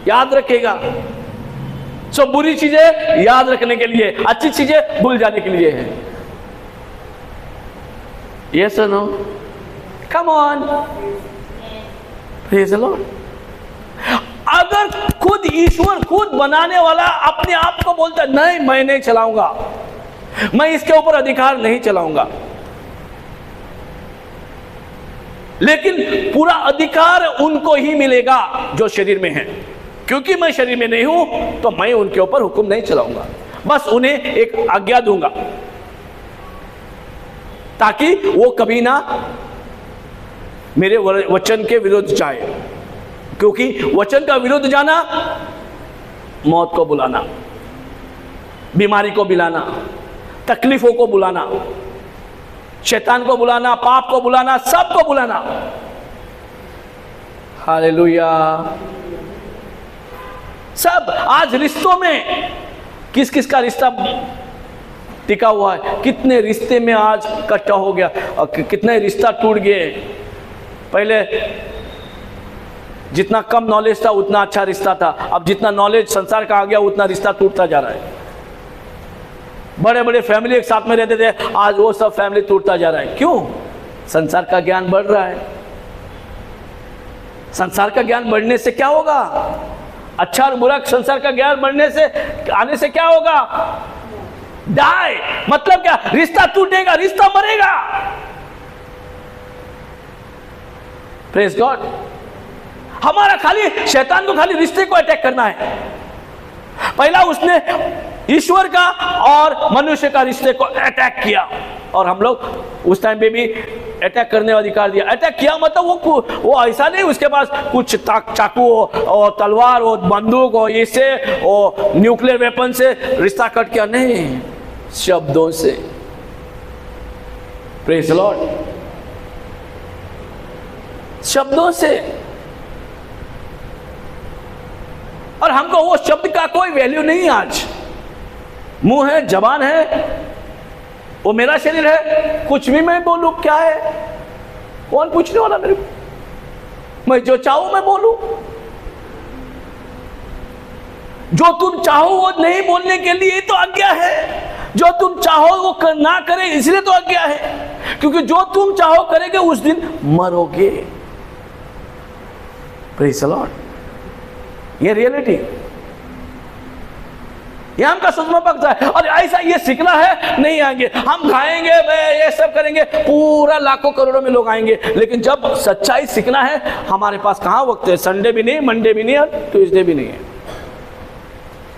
याद रखेगा। सब बुरी चीजें याद रखने के लिए, अच्छी चीजें भूल जाने के लिए है। यस और no? Come on, praise the Lord. अगर खुद ईश्वर, खुद बनाने वाला अपने आप को बोलता नहीं मैं नहीं चलाऊंगा, मैं इसके ऊपर अधिकार नहीं चलाऊंगा, लेकिन पूरा अधिकार उनको ही मिलेगा जो शरीर में है। क्योंकि मैं शरीर में नहीं हूं तो मैं उनके ऊपर हुक्म नहीं चलाऊंगा, बस उन्हें एक आज्ञा दूंगा ताकि वो कभी ना मेरे वचन के विरुद्ध जाए। क्योंकि वचन का विरुद्ध जाना मौत को बुलाना, बीमारी को बुलाना, तकलीफों को बुलाना, शैतान को बुलाना, पाप को बुलाना, सबको बुलाना। हालेलुया। सब आज रिश्तों में किस किस का रिश्ता टिका हुआ है, कितने रिश्ते में आज इकट्ठा हो गया और कितने रिश्ता टूट गए। पहले जितना कम नॉलेज था उतना अच्छा रिश्ता था, अब जितना नॉलेज संसार का आ गया उतना रिश्ता टूटता जा रहा है। बड़े बड़े फैमिली एक साथ में रहते थे, आज वो सब फैमिली टूटता जा रहा है। क्यों? संसार का ज्ञान बढ़ रहा है। संसार का ज्ञान बढ़ने से क्या होगा? अच्छा और बुरा संसार का ज्ञान बढ़ने से आने से क्या होगा? डाई, मतलब क्या? रिश्ता टूटेगा, रिश्ता मरेगा। Praise God. हमारा खाली शैतान को खाली रिश्ते को अटैक करना है। पहला उसने ईश्वर का और मनुष्य का रिश्ते को अटैक किया, और हम लोग उस टाइम पे भी अटैक करने का अधिकार दिया। अटैक किया मतलब वो ऐसा नहीं उसके पास कुछ चाकू हो और तलवार हो, बंदूक हो, इससे और न्यूक्लियर वेपन से रिश्ता कट किया, नहीं, शब्दों से। Praise the Lord. शब्दों से। और हमको वो शब्द का कोई वैल्यू नहीं। आज मुंह है, जबान है, वो मेरा शरीर है, कुछ भी मैं बोलूं क्या है, कौन पूछने वाला मेरे को? मैं जो चाहूं मैं बोलूं। जो तुम चाहो वो नहीं बोलने के लिए तो आज्ञा है, जो तुम चाहो वो ना करे इसलिए तो आज्ञा है, क्योंकि जो तुम चाहो करेंगे उस दिन मरोगे। Praise the Lord. ये रियलिटी, ये हमका सुषमा पकता है। और ऐसा ये सीखना है, नहीं आएंगे हम, खाएंगे ये सब करेंगे, पूरा लाखों करोड़ों में लोग आएंगे, लेकिन जब सच्चाई सीखना है हमारे पास कहाँ वक्त है? संडे भी नहीं, मंडे भी नहीं, और ट्यूसडे भी नहीं है।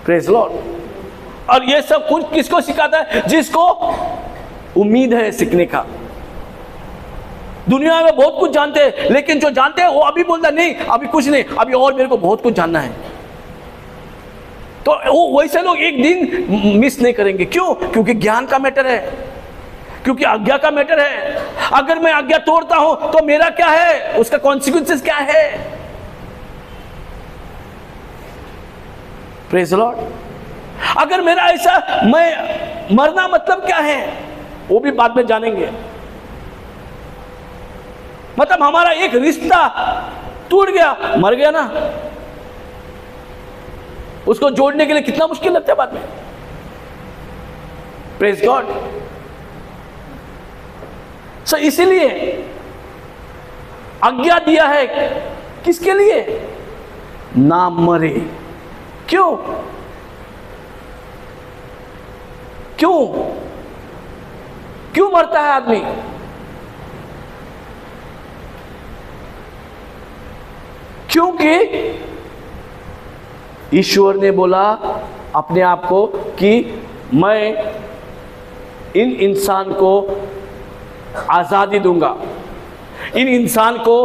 Praise the Lord. और ये सब कुछ किसको सिखाता है? जिसको उम्मीद है सीखने का। दुनिया में बहुत कुछ जानते हैं, लेकिन जो जानते हैं वो अभी बोलता नहीं, अभी कुछ नहीं, अभी और मेरे को बहुत कुछ जानना है। तो वो वैसे लोग एक दिन मिस नहीं करेंगे। क्यों? क्योंकि ज्ञान का मैटर है। क्योंकि आज्ञा का मैटर है। अगर मैं आज्ञा तोड़ता हूं तो मेरा क्या है, उसका कॉन्सिक्वेंसेस क्या है। Praise the Lord. अगर मेरा ऐसा, मैं मरना मतलब क्या है वो भी बाद में जानेंगे। मतलब हमारा एक रिश्ता टूट गया, मर गया ना, उसको जोड़ने के लिए कितना मुश्किल लगता है बाद में। Praise God. सो इसीलिए आज्ञा दिया है, किसके लिए? ना मरे। क्यों? क्यों क्यों मरता है आदमी? क्योंकि ईश्वर ने बोला अपने आप को कि मैं इन इंसान को आजादी दूंगा, इन इंसान को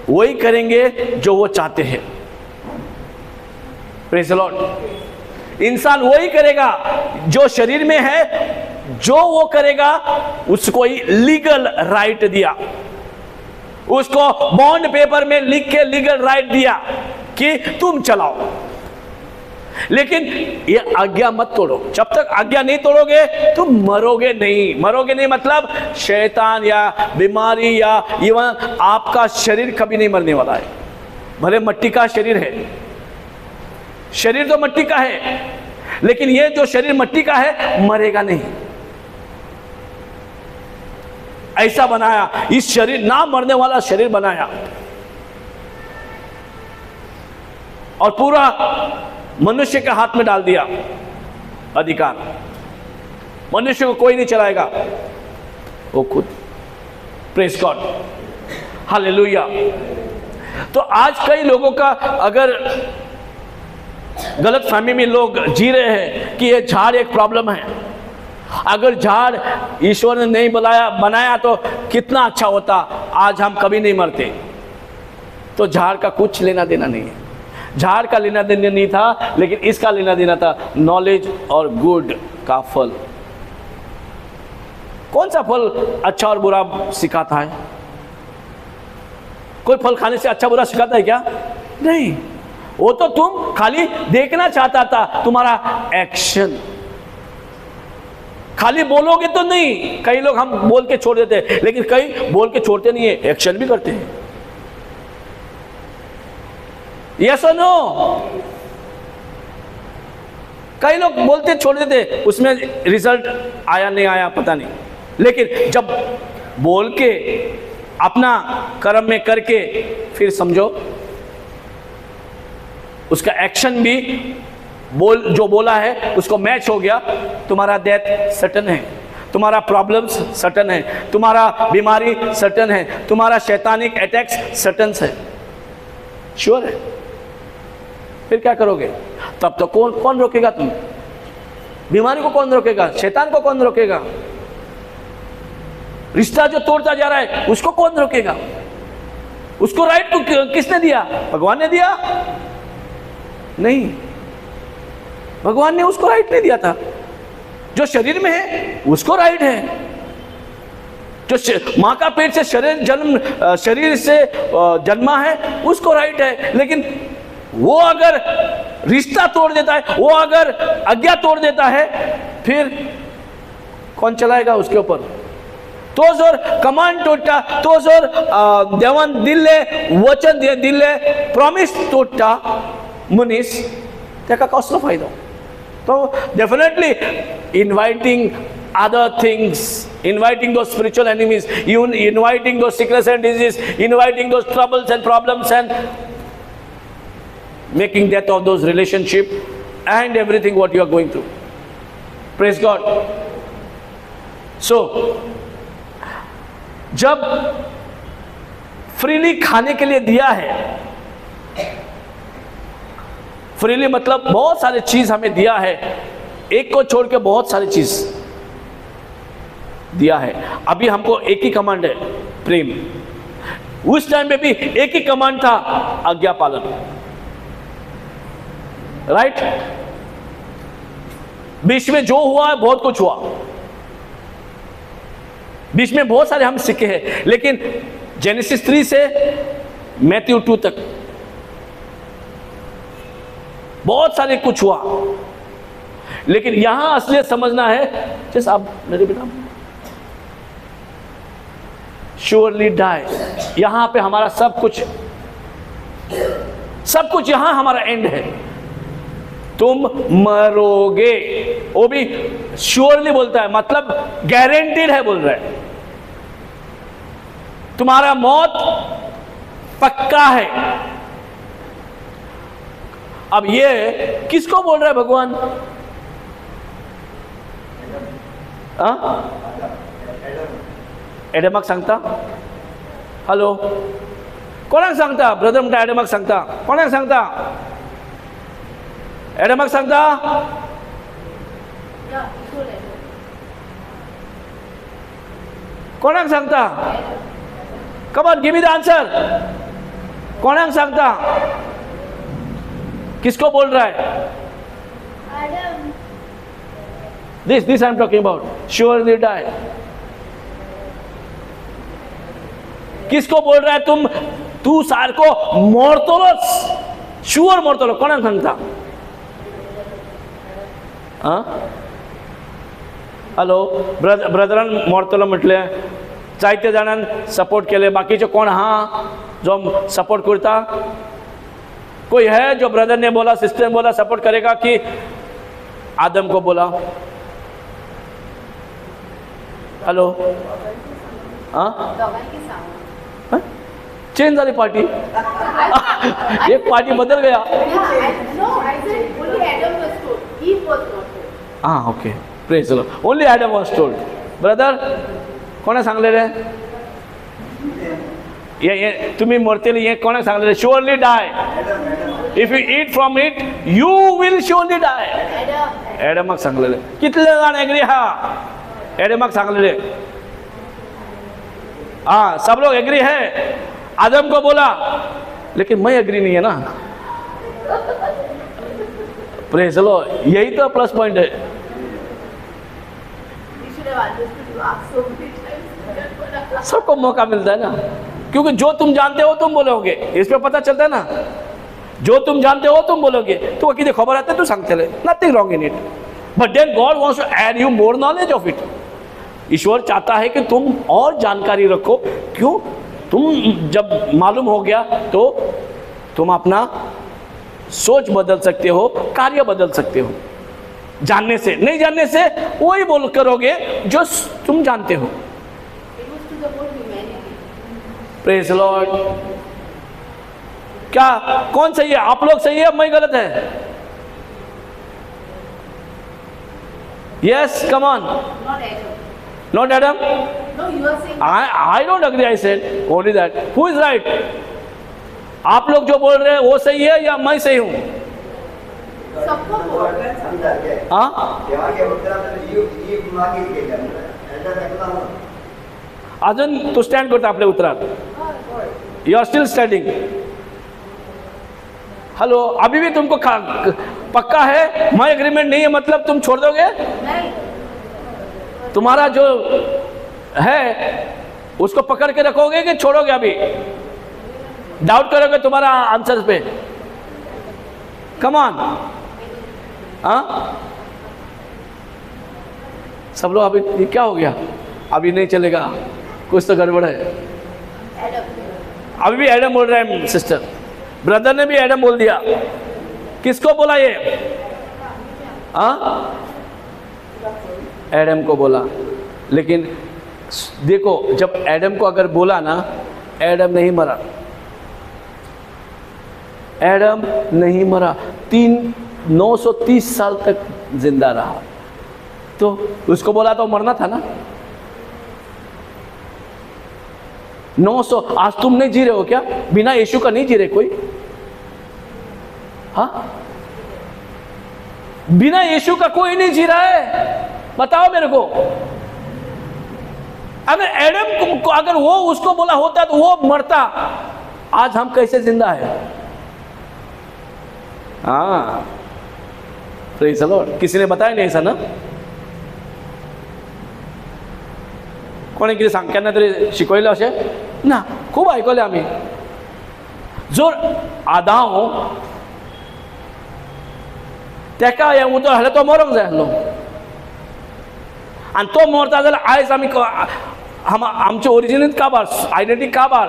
वही करेंगे जो वो चाहते हैं। Praise the Lord. इंसान वही करेगा जो शरीर में है, जो वो करेगा उसको ही लीगल राइट दिया, उसको बॉन्ड पेपर में लिख के लीगल राइट दिया कि तुम चलाओ, लेकिन ये आज्ञा मत तोड़ो। जब तक आज्ञा नहीं तोड़ोगे तुम मरोगे नहीं। मरोगे नहीं मतलब शैतान या बीमारी या इवन आपका शरीर कभी नहीं मरने वाला है। भले मट्टी का शरीर है, शरीर तो मट्टी का है, लेकिन ये जो शरीर मट्टी का है मरेगा नहीं। ऐसा बनाया, इस शरीर ना मरने वाला शरीर बनाया, और पूरा मनुष्य के हाथ में डाल दिया अधिकार। मनुष्य को कोई नहीं चलाएगा, वो खुद। Praise God, hallelujah. तो आज कई लोगों का अगर गलत फहमी में लोग जी रहे हैं कि ये झाड़ एक प्रॉब्लम है। अगर झाड़ ईश्वर ने नहीं बनाया तो कितना अच्छा होता, आज हम कभी नहीं मरते। तो झाड़ का कुछ लेना देना नहीं है। झाड़ का लेना देना नहीं था, लेकिन इसका लेना देना था, नॉलेज और गुड का फल। कौन सा फल अच्छा और बुरा सिखाता है? कोई फल खाने से अच्छा बुरा सिखाता है क्या? नहीं। वो तो तुम खाली देखना चाहता था, तुम्हारा एक्शन। खाली बोलोगे तो नहीं, कई लोग हम बोल के छोड़ देते हैं, लेकिन कई बोल के छोड़ते नहीं है, एक्शन भी करते हैं। यस और नो? कई लोग बोलते छोड़ देते, उसमें रिजल्ट आया नहीं आया पता नहीं, लेकिन जब बोल के अपना कर्म में करके फिर समझो उसका एक्शन भी जो बोला है उसको मैच हो गया, तुम्हारा डेथ सटन है, तुम्हारा प्रॉब्लम्स सटन है, तुम्हारा बीमारी सटन है, तुम्हारा शैतानिक अटैक्स सटन है, श्योर है। फिर क्या करोगे? तब तो कौन रोकेगा? तुम बीमारी को कौन रोकेगा? शैतान को कौन रोकेगा? रिश्ता जो तोड़ता जा रहा है उसको कौन रोकेगा? उसको राइट को किसने दिया? भगवान ने दिया? नहीं, भगवान ने उसको राइट नहीं दिया था। जो शरीर में है उसको राइट है। जो मां का पेट से शरीर से जन्मा है उसको राइट है, लेकिन वो अगर रिश्ता तोड़ देता है, वो अगर आज्ञा तोड़ देता है, फिर कौन चलाएगा उसके ऊपर? तो जोर कमांड तोड़ता, तो जोर देवन दिले वचन दिले प्रॉमिस तोड़ता मनीस त्याका कसलो फायदो? तो definitely inviting other things, inviting those spiritual enemies, inviting those sickness and disease, inviting those troubles and problems, and making death of those relationship and everything what you are going through. Praise God. So जब freely खाने के लिए दिया है, freely मतलब बहुत सारे चीज हमें दिया है, एक को छोड़ के बहुत सारी चीज दिया है। अभी हमको एक ही कमांड है, प्रेम। उस टाइम में भी एक ही कमांड था, आज्ञा पालन। राइट? बीच में जो हुआ है बहुत कुछ हुआ, बीच में बहुत सारे हम सीखे हैं, लेकिन जेनेसिस 3 से मैथ्यू 2 तक बहुत सारे कुछ हुआ, लेकिन यहां असलियत समझना है। जैसे आप मेरे बेटा श्योरली डाई, यहां पे हमारा सब कुछ यहां हमारा एंड है। तुम मरोगे, वो भी श्योरली बोलता है, मतलब गारंटीड है बोल रहा है, तुम्हारा मौत पक्का है। अब ये किसको बोल रहा है भगवान? एडमक सांगता? हॅलो, कोणाक सांगता? ब्रदर म्हणटा एडमक सांगता. कोणाक सांगता? एडमक सांगता? Yeah, sure. कोणाक सांगता? Come on, give me the answer. कोणाक सांगता? किसको बोल रहा है? Adam. This I'm talking about. Surely die. किसको बोल रहा है? तू सारको मोरतोलोस, शुअर मोरतोलो. कोणाक सांगता? हॅलो, ब्रदरान मोरतलो म्हटले, जायते जाणांन सपोर्ट केले, बाकीचे कोण हा जो सपोर्ट करता? कोई है जो ब्रदर ने बोला, सिस्टर ने बोला सपोर्ट करेगा कि आदम को बोला? हॅलो, दोघांची सांग. चेंज झाली पार्टी. एक पार्टी बदल गया. No, I said only Adam was told. Eve was not told. Okay, praise the Lord. Only Adam was told. Brother, कोणा सांगलेले? ये तुम्ही मरतेले हे कोणाक सांगलेले? Surely die. If you eat from it you will surely die. Adam. एडमाक सांगलेले. कितले जाण एग्री हा? एडमाक सांगलेले. हाँ, सब लोग एग्री है. आदम को बोला, लेकिन मैं एग्री नहीं है ना. Praise the Lord. यही तो प्लस पॉइंट है. You should have understood. You asked so many times. सबको मौका मिलता है ना, क्योंकि जो तुम जानते हो तुम बोलोगे. इस पे पता चलता है ना, जो तुम जानते हो तुम बोलोगे. तू किती खबर आते तू सांगते, nothing wrong in it. But then God wants to add you more knowledge of it. ईश्वर चाहता है कि तुम और जानकारी रखो. क्यों? तुम जब मालूम हो गया तो तुम अपना सोच बदल सकते हो, कार्य बदल सकते हो. जानने से, नहीं जानने से वही बोल करोगे जो तुम जानते हो. It was to the whole humanity. Praise Lord. क्या कौन सही है? आप लोग सही है, मैं गलत है? Yes, come on. Not Adam. Not Adam. No, you are saying. I don't agree. I said only that. Who is right? आप लोग जो बोल रहे हैं वो सही है या मैं सही हूं? सबको बोल. हाँ, अजून तू स्टँड करतो आपल्या उत्तरात. You are still standing. Hello, अभी भी तुमको पक्का है? मैं एग्रीमेंट नहीं है मतलब तुम छोड़ दोगे? नहीं. तुम्हारा जो है उसको पकड़ के रखोगे कि छोड़ोगे? अभी डाउट करोगे तुम्हारा आंसर पे? Come on. हाँ, सब लोग अभी ये क्या हो गया? अभी नहीं चलेगा, कुछ तो गड़बड़ है. Adam. अभी भी एडम बोल रहा है सिस्टर. ब्रदर ने भी एडम बोल दिया. किसको बोला ये? हाँ, एडम को बोला. लेकिन देखो, जब एडम को अगर बोला ना, एडम नहीं मरा. एडम नहीं मरा. 930 साल तक जिंदा रहा. तो उसको बोला तो मरना था ना. 900. आज तुम नहीं जी रहे हो क्या? बिना यीशु का नहीं जी रहे कोई? हाँ, बिना यीशु का कोई नहीं जी रहा है. बताओ मेरे को. अगर एडम को अगर वो उसको बोला होता तो वो मरता. आज हम कैसे जिंदा है? हाँ, प्रेज़ द लॉर्ड. किसी ने बताया नहीं ऐसा ना? कोणी कितें सांग केन्ना तरी शिकयलें अशें ना, खूब आयकलें आमी. जर आदांव तेका हें उदक हाडलें तो मरोंक जाय आसलो, आनी तो मरता जाल्यार आयज आमी आमचे ओरिजिनूच काबार, आयडेंटिटी काबार,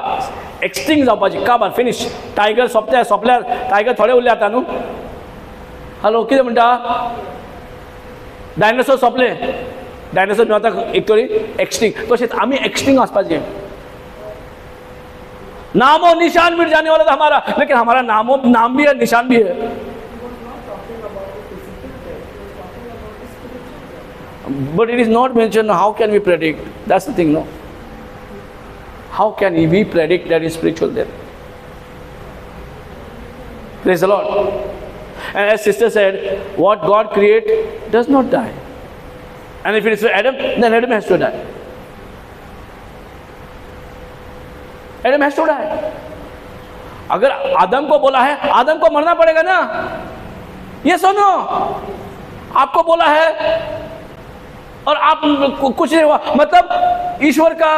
एक्सटिंक्ट जावपाची, काबार, फिनीश. टायगर सोंपल्यार टायगर थोडे उरले आतां न्हू. हॅलो, कितें म्हणटा? डायनासोर सोंपले, डायनासोर न्हू आतां एक तरी एक्सटिंक्ट. तशेंच आमी एक्सटिंक्ट वचपाचें. नामो निशान मिट जाने वाला था हमारा, लेकिन हमारा नाम भी है, निशान भी है. But it is not mentioned. How can we predict? That's the thing, no? How can we predict that is spiritual there? Praise the Lord. And as sister said, what God created does not die. And if it is for Adam, then Adam has to die. Adam has to die. अगर आदम को बोला है, आदम को मरना पड़ेगा ना. ये सुनो, आपको बोला है और आप कुछ नहीं हुआ, मतलब ईश्वर का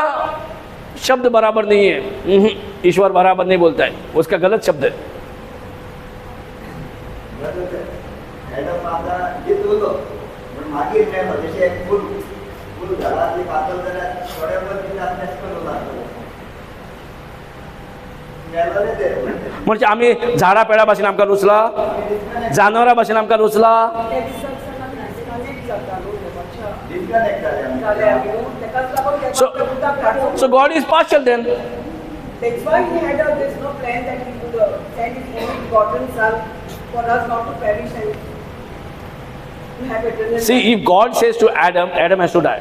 शब्द बराबर नहीं है. ईश्वर बराबर नहीं बोलता है, उसका गलत शब्द है. म्हणजे आम्ही झाडा पेडा भाशेन आमकां रुचला, जानवरां भाशेन आमकां रुचला. So God is partial then. That's why he had this no plan that he would send his only begotten son for us not to perish and to have eternal See, if God says to Adam, Adam has to die.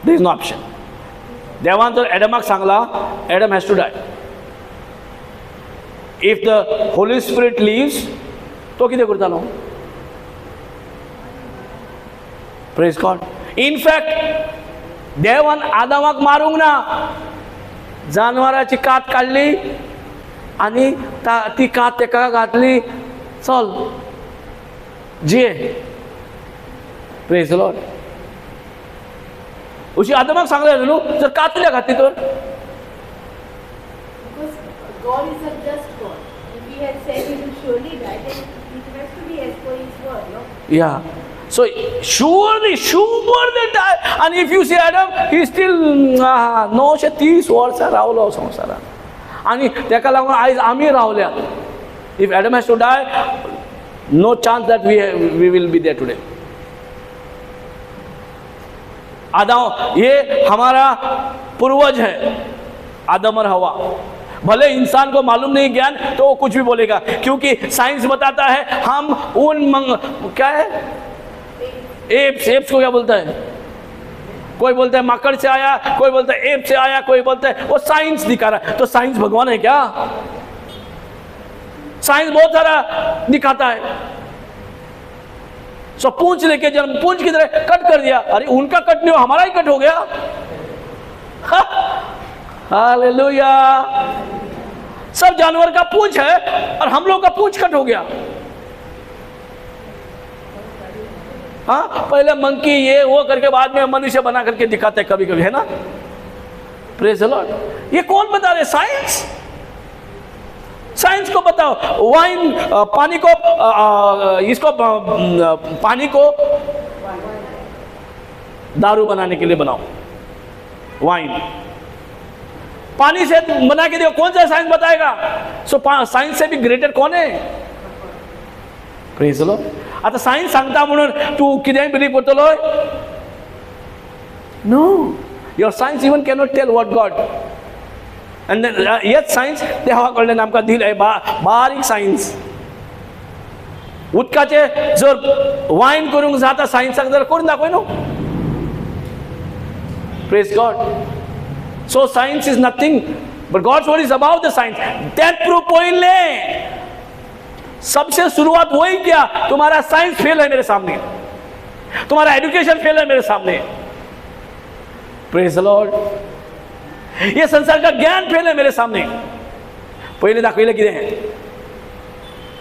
There is no option. देवान जर एडमाक Sangla, Adam has to die. If the Holy Spirit leaves, तो कितें करतालो? Praise God. In fact, देवान आदामाक मारूंक ना, जानवराची कात काढली आणि ती कात तेका घातली, चल जिये. Praise the Lord. उशी आदामाक सांगलें न्हू, जर कात कित्याक घातली तर? Because God is a just God. If He had said He will surely die, then it has to be as per His word, no? Yeah. So surely die. And if you say Adam, he still no शे 30 वर्सां रावलो संवसारान. आणि तेका लागून आयज आमी रावल्या. If Adam has to die, no chance that we will be there today. आदम, ये हमारा पूर्वज है, आदम और हवा. भले इंसान को मालूम नहीं ज्ञान, तो वो कुछ भी बोलेगा, क्योंकि साइंस बताता है हम उन क्या है, एप्स को क्या बोलता है? कोई बोलता है माकड़ से आया, कोई बोलता है एप से आया, कोई बोलता है, वो साइंस दिखा रहा है. तो साइंस भगवान है क्या? साइंस बहुत सारा दिखाता है. सो पूंछ लेके जन्म, पूंछ की तरह कट कर दिया. अरे उनका कट नहीं हो, हमारा ही कट हो गया. हालेलुया. सब जानवर का पूंछ है और हम लोग का पूंछ कट हो गया. हाँ, पहले मंकी ये वो करके बाद में मनुष्य बना करके दिखाते कभी कभी, है ना? Praise the Lord. ये कौन बता रहे? साइंस. साइंस को बताओ. वाइन, पानी को, इसको पानी को दारू बनाने के लिए बनाओ. वाइन पानी से बना के देखो, कौन सा साइंस बताएगा? सो साइंस से भी ग्रेटर कौन है? Praise the Lord. आता सायन्स सांगता म्हणून तू कितेंय बिलीव करतलो? No. Your science even cannot tell what God. And हेच सायन्स देवा कडल्यान आमकां दिलें, बारीक सायन्स. उदकाचे जर वायन करूंक जाता सायन्साक, जाल्यार करून दाखय न्हू. Praise God. So science is nothing, but God's word is about the science. तें प्रूफ पळयलें. सबसे शुरुआत वही किया. तुम्हारा साइंस फेल है मेरे सामने, तुम्हारा एजुकेशन फेल है मेरे सामने. Praise the Lord. ये संसार का ज्ञान फेल है मेरे सामने. पहिले दाखवलं कितें?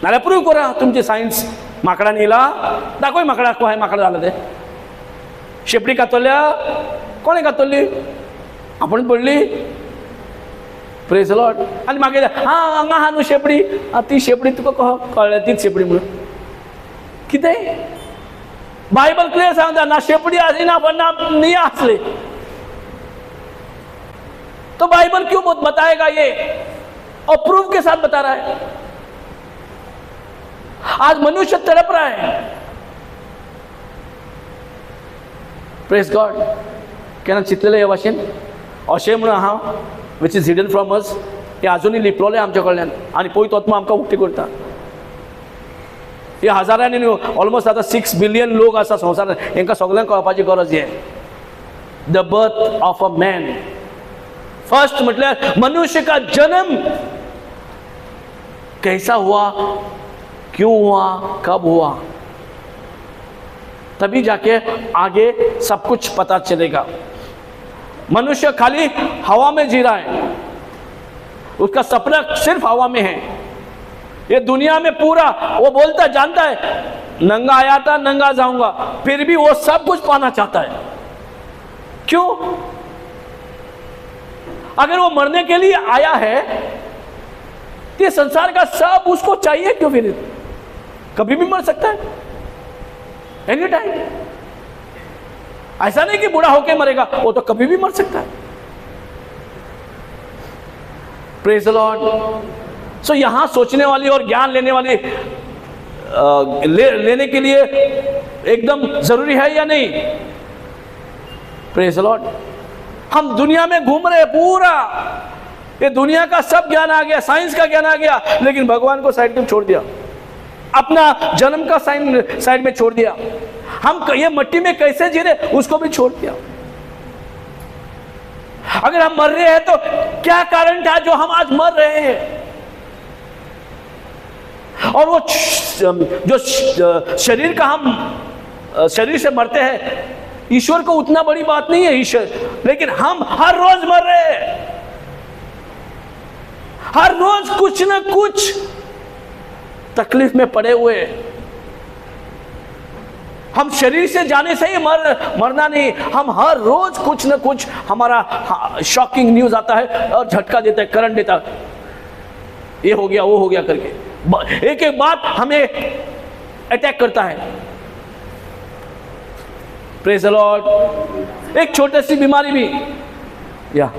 नाल्यार प्रूव करा तुमची सायन्स. माकडान येयला, दाखय माकडाक, माकड झालं ते. शेपडी कातरल्या, कोणे कातरली? आपण पडली. Praise Lord. आनी मागीर हांगा आहा न्हू शेपडी, ती शेपडी तुका कळ्ळें तीच शेपडी म्हणून. कितें बाइबल क्लियर सांगता, ना शेपड़ी आसी ना नहीं आसले. तो बाइबल क्यों बताएगा ये, और प्रूफ के साथ बता रहा है. आज मनुष्य तड़प रहा है. Praise God. केन्ना चिंतलेलें हे भाशेन अशें म्हणून आहा which is hidden from us, हे अजूनय लिपलोलें आमच्या कडल्यान, आनी पळय आत्मा आमकां उक्ती करता. हे हजारांनी न्हू, ऑलमोस्ट आता 6 बिलियन लोक आसा संवसारांत. हांकां सगळ्यांक कळपाची गरज आहे. The birth of a man. First म्हटल्यार मनुष्य का जन्म कैसा हुआ, क्यों हुआ, कब हुआ, तभी जाके आगे सब कुछ पता चलेगा. मनुष्य खाली हवा में जी रहा है, उसका सपना सिर्फ हवा में है. ये दुनिया में पूरा वो बोलता जानता है, नंगा आया था नंगा जाऊंगा, फिर भी वो सब कुछ पाना चाहता है. क्यों? अगर वो मरने के लिए आया है तो ये संसार का सब उसको चाहिए क्यों? फिर कभी भी मर सकता है, एनी टाइम. ऐसा नहीं कि बूढ़ा होके मरेगा, वो तो कभी भी मर सकता है. Praise the Lord. सो यहां सोचने वाली और ज्ञान लेने वाली लेने के लिए एकदम जरूरी है या नहीं? Praise the Lord. हम दुनिया में घूम रहे पूरा, ये दुनिया का सब ज्ञान आ गया, साइंस का ज्ञान आ गया, लेकिन भगवान को साइड में छोड़ दिया, अपना जन्म का साइड में छोड़ दिया. हम ये मट्टी में कैसे जी रहे उसको भी छोड़ दिया. अगर हम मर रहे हैं तो क्या कारण था जो हम आज मर रहे हैं? और वो जो शरीर का हम शरीर से मरते हैं, ईश्वर को उतना बड़ी बात नहीं है ईश्वर, लेकिन हम हर रोज मर रहे हैं. हर रोज कुछ ना कुछ तकलीफ में पड़े हुए हैं. हम शरीर से जाने से ही मरना नहीं, हम हर रोज कुछ ना कुछ हमारा शॉकिंग न्यूज आता है और झटका देता है, करंट देता है, ये हो गया वो हो गया करके एक एक बात हमें अटैक करता है. Praise the Lord. एक छोटी सी बीमारी भी, या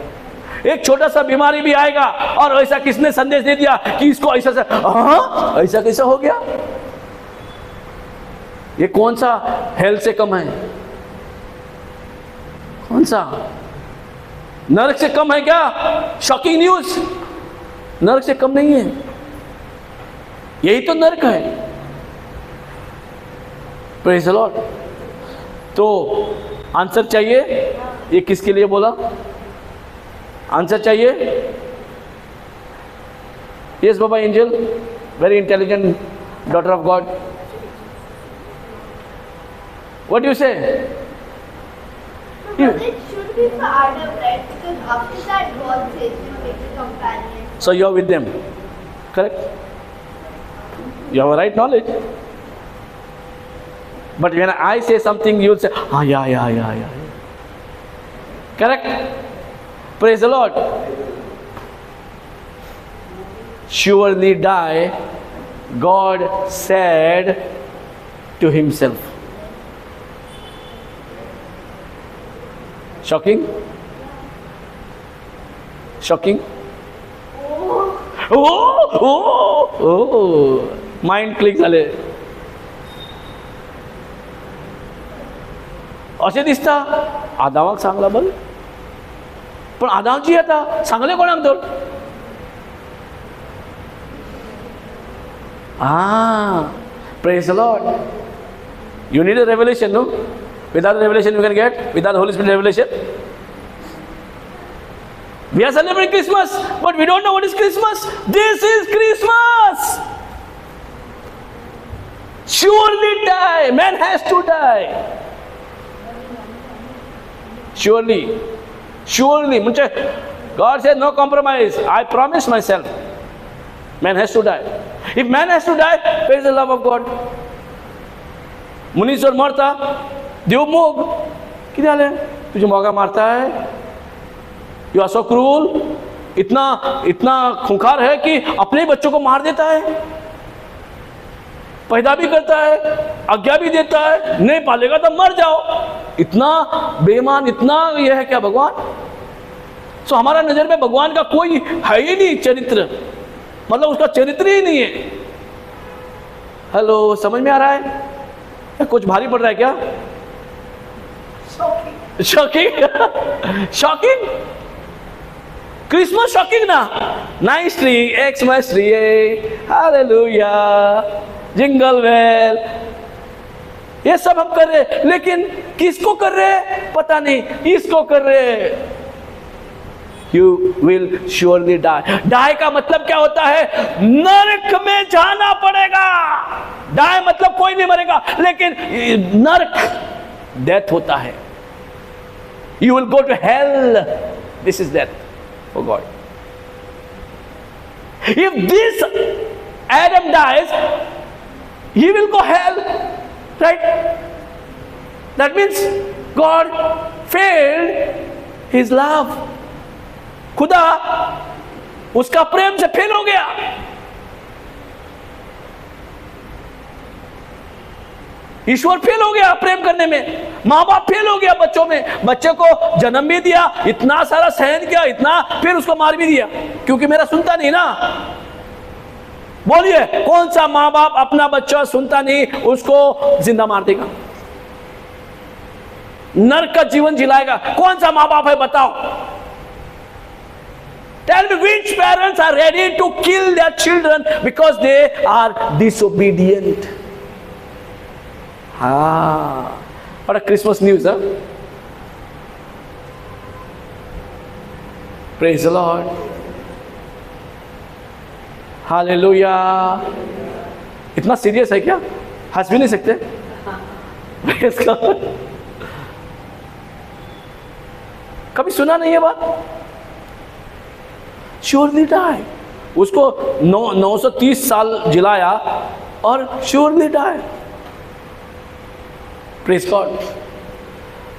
एक छोटा सा बीमारी भी आएगा, और ऐसा किसने संदेश दे दिया कि इसको ऐसा ऐसा कैसा हो गया? ये कौन सा हेल्थ से कम है? कौन सा नरक से कम है क्या? Shocking news. नरक से कम नहीं है, यही तो नरक है. Praise the Lord. तो आंसर चाहिए. ये किसके लिए बोला? आंसर चाहिए. Yes Baba angel, very intelligent daughter of God. What you से? It should be for Adam, right? Because after that God says, take a companion. So you are with them, correct? You have a right knowledge. But when I say something, you will say, yeah. Correct? Praise the Lord. Surely die, God said to himself. Shocking? Shocking? Mind click झाले. असे दिसता आदामाक सांगला बघ, पण आदामची आता सांगले कोणाक तर? Praise the Lord. You need a revelation, no? Without a revelation you can get, without the Holy Spirit revelation. We are celebrating Christmas, but we don't know what is Christmas. This is Christmas. Surely die. Man has to die. Surely. God says no compromise. I promise myself. Man has to die. If man has to die, where is the love of God? मुनीस जर मरता, देव मोग किती आले? तुझे मोगा मारता है. You are so cruel, इतना खूंखार है कि अपने बच्चों को मार देता है, पैदा भी करता है, आज्ञा भी देता है, नहीं पालेगा तो मर जाओ। इतना बेईमान, इतना यह है क्या भगवान? सो हमारा नजर में भगवान का कोई है ही नहीं चरित्र, मतलब उसका चरित्र ही नहीं है। हेलो, समझ में आ रहा है? या कुछ भारी पड़ रहा है क्या? शॉकिंग शॉकिंग, क्रिसमस शॉकिंग ना? Nice tree, Xmas tree, hallelujah, jingle bell, ये सब हम कर रहे, लेकिन किसको कर रहे पता नहीं, इसको कर रहे। You will surely die. Die का मतलब क्या होता है? नरक में जाना पड़ेगा। Die मतलब कोई नहीं मरेगा, लेकिन नरक डेथ होता है। You will go to hell. This is death for God. If this Adam dies, he will go hell, right? That means God failed his love. खुदा उसका प्रेम से फेल हो गया। ईश्वर फेल हो गया प्रेम करने में, माँ बाप फेल हो गया बच्चों में। बच्चे को जन्म भी दिया, इतना सारा सहन किया, इतना, फिर उसको मार भी दिया, क्योंकि मेरा सुनता नहीं ना। बोलिए, कौन सा माँ बाप अपना बच्चा सुनता नहीं उसको जिंदा मार देगा, नरक का जीवन जिलाएगा? कौन सा माँ बाप है बताओ? Tell me which parents are ready to kill their children because they are disobedient. What a Christmas news, huh? Praise the Lord. Hallelujah. इतना सीरियस है क्या? हंस भी नहीं सकते? Praise God. कभी सुना नहीं है बात? श्योरली डाई, उसको 930 साल जिलाया और surely die. Praise God.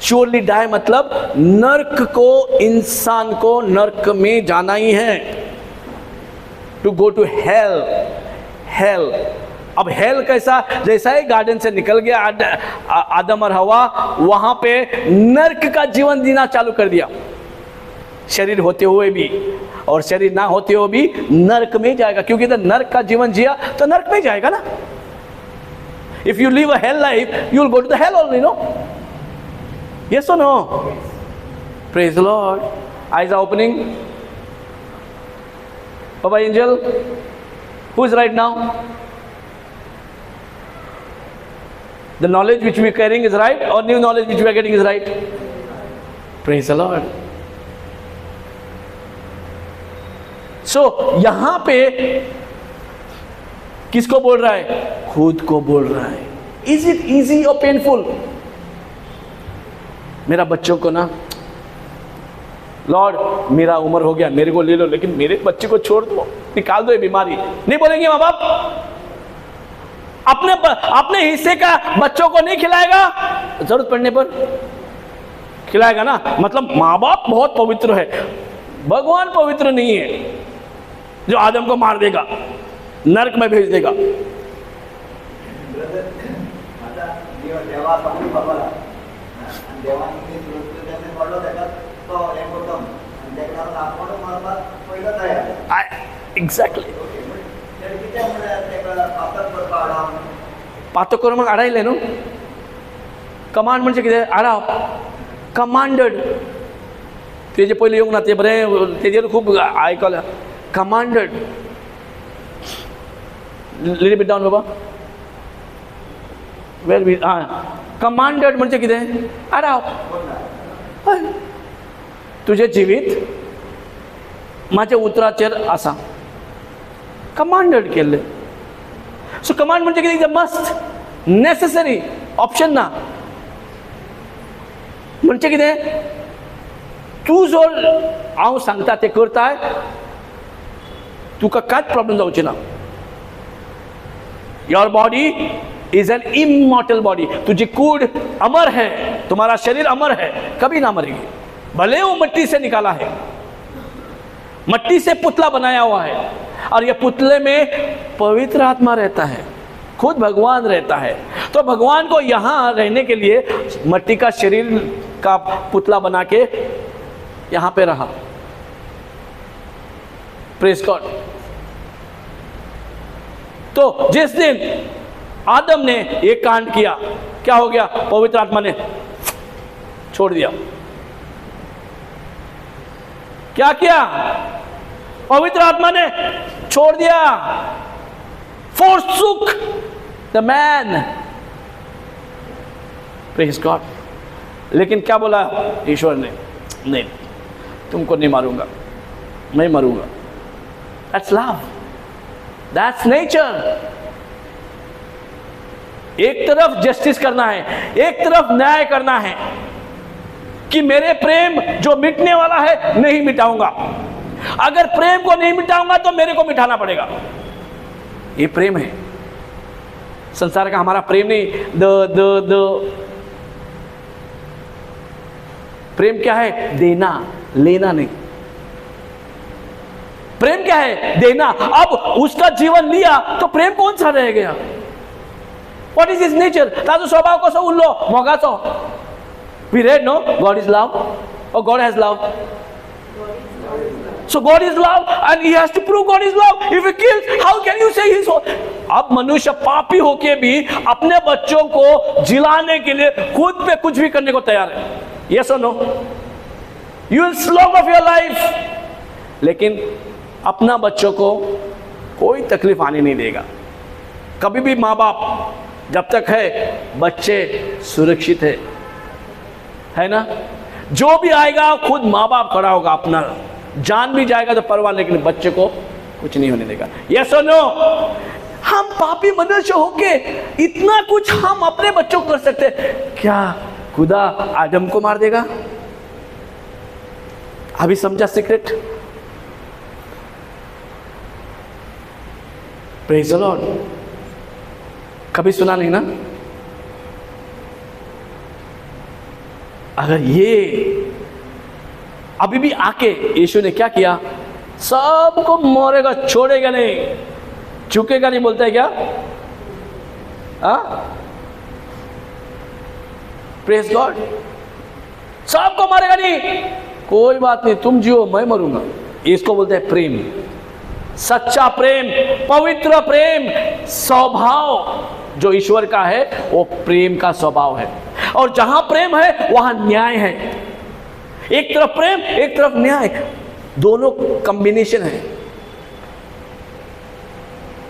Surely die मतलब नरक को, इंसान को नरक में जाना ही है, to go to hell. Hell, अब हेल कैसा? जैसा ही गार्डन से निकल गया आदम और हवा, वहां पे नरक का जीवन जीना चालू कर दिया, शरीर होते हुए भी, और शरीर ना होते हुए भी नरक में जाएगा, क्योंकि तो नरक का जीवन जिया तो नरक में जाएगा ना। If you live a hell life, you will go to the hell only, no? Yes और no? Praise the Lord. Eyes are opening. बाबा angel, who is right now? The knowledge which we are carrying is right, or new knowledge which we are getting is right? Praise the Lord. So यहां पे किसको बोल रहा है? खुद को बोल रहा है। Is it easy or painful? मेरा बच्चों को ना, लॉर्ड मेरा उम्र हो गया, मेरे को ले लो, लेकिन मेरे बच्चे को छोड़ दो, निकाल दो ये बीमारी। नहीं बोलेंगे माँ बाप? अपने हिस्से का बच्चों को नहीं खिलाएगा, जरूरत पड़ने पर खिलाएगा ना। मतलब माँ बाप बहुत पवित्र है, भगवान पवित्र नहीं है, जो आदम को मार देगा, नरक में भेज देगा। एक्झॅक्टली, पातो करून मग आडायले न्हू। कमांड म्हणजे कितें? आडाव, कमांडड। तेजे पयलीं येवंक ना, ते बरें तेजेर खूब आयकलां। कमांडड, लिटिल बिट डावन बाबा, वेल बी, कमांडड म्हणजे कितें? आडाव। हय, तुजें जिवीत म्हाज्या उतराचेर आसा, कमांडड केल्लें। सो कमांड म्हणजे कितें? मस्ट, नेसेसरी, ऑप्शन ना। म्हणजे कितें? तूं जर हांव सांगता तें करताय, तुका कांयच प्रॉब्लम जावचे ना। Your body is an immortal body, तुझी कूड अमर है, तुम्हारा शरीर अमर है, कभी ना मरेगी, भले वो मिट्टी से निकाला है। मट्टी से पुतला बनाया हुआ है और ये पुतले में पवित्र आत्मा रहता है, खुद भगवान रहता है। तो भगवान को यहाँ रहने के लिए मट्टी का शरीर का पुतला बना के यहाँ पे रहा। Praise God. तो जिस दिन आदम ने एक कांड किया, क्या हो गया? पवित्र आत्मा ने छोड़ दिया। क्या किया? पवित्र आत्मा ने छोड़ दिया। Forsook the man. Praise God. लेकिन क्या बोला ईश्वर ने? नहीं, तुमको नहीं मारूंगा, मैं मरूंगा। That's love. That's nature. एक तरफ जस्टिस करना है, एक तरफ न्याय करना है कि मेरे प्रेम जो मिटने वाला है नहीं मिटाऊंगा। अगर प्रेम को नहीं मिटाऊंगा तो मेरे को मिटाना पड़ेगा। ये प्रेम है। संसार का हमारा प्रेम नहीं। द प्रेम क्या है? देना, लेना नहीं। प्रेम क्या है? देना। अब उसका जीवन लिया तो प्रेम कौन सा रह गया? What is his nature? ताजो स्वभाव को सो उल्लो मोगा सो। We read, no? God is love, or God has love. So God is love, and He has to prove God is love. If He kills, how can you say He's? अब मनुष्य पापी होके भी अपने बच्चों को जिलाने के लिए खुद पे कुछ भी करने को तैयार है। Yes or no? You will slog of your life. लेकिन अपना बच्चों को कोई तकलीफ आने नहीं देगा। कभी भी माँ बाप जब तक है बच्चे सुरक्षित है ना? जो भी आएगा खुद माँ बाप खड़ा होगा, अपना जान भी जाएगा तो परवाह, लेकिन बच्चे को कुछ नहीं होने देगा। यस और नो? हम पापी मनुष्य होके इतना कुछ हम अपने बच्चों को कर सकते, क्या खुदा आदम को मार देगा? अभी समझा सीक्रेट? Praise the Lord. कभी सुना नहीं ना? अगर ये अभी भी आके यीशु ने क्या किया? सबको मारेगा, छोड़ेगा नहीं, चुकेगा नहीं, बोलता है क्या? Praise God. सबको मारेगा नहीं, कोई बात नहीं, तुम जियो मैं मरूंगा। इसको बोलते हैं प्रेम। सच्चा प्रेम, पवित्र प्रेम, स्वभाव जो ईश्वर का है वो प्रेम का स्वभाव है। और जहां प्रेम है वहां न्याय है। एक तरफ प्रेम, एक तरफ न्याय, दोनों कॉम्बिनेशन है।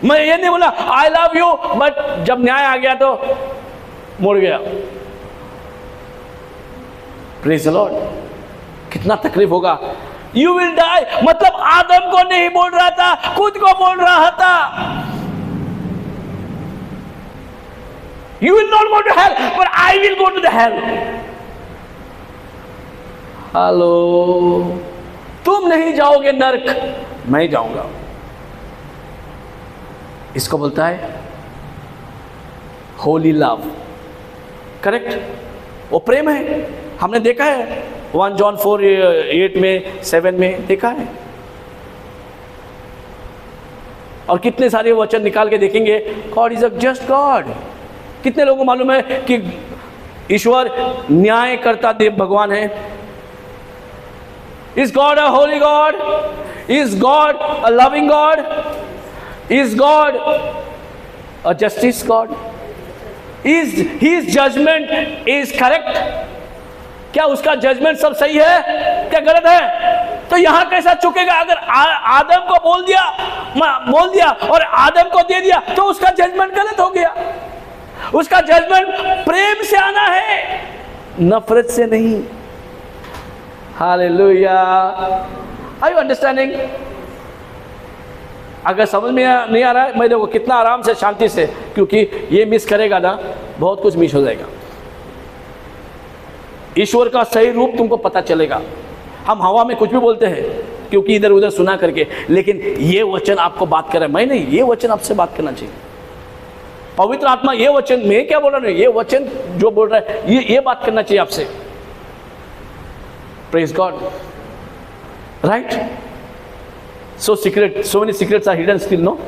मैं ये नहीं बोला आई लव यू, बट जब न्याय आ गया तो मुड़ गया। Praise the Lord. कितना तकलीफ होगा। यू विल डाई, मतलब आदम को नहीं बोल रहा था, खुद को बोल रहा था। You will not go to hell, but I will go to the hell. Hello, तुम नहीं जाओगे नरक, मैं जाऊंगा। इसको बोलता है होली लव। करेक्ट? वो प्रेम है। हमने देखा है 1 जॉन 4:8 में, 7 में देखा है। और कितने सारे वचन निकाल के देखेंगे। God is a just God. कितने लोगों को मालूम है कि ईश्वर न्याय करता देव भगवान है? Is God a holy God? Is God a loving God? Is God a justice God? Is his judgment is correct? क्या उसका जजमेंट सब सही है, क्या गलत है? तो यहां कैसा चुकेगा? अगर आदम को बोल दिया और आदम को दे दिया तो उसका जजमेंट गलत हो गया। उसका जजमेंट प्रेम से आना है, नफरत से नहीं। हालेलुया। Are you understanding? अगर समझ में नहीं आ रहा है, मैं देखो कितना आराम से, शांति से, क्योंकि ये मिस करेगा ना बहुत कुछ मिस हो जाएगा। ईश्वर का सही रूप तुमको पता चलेगा। हम हवा में कुछ भी बोलते हैं क्योंकि इधर उधर सुना करके, लेकिन ये वचन आपको बात कर रहा है, मैं नहीं, ये वचन आपसे बात करना चाहिए। पवित्र आत्मा ये वचन, मैं क्या बोल रहा हूं, ये वचन जो बोल रहा है ये बात करना चाहिए आपसे। Praise God. Right? So many secrets are hidden still, no.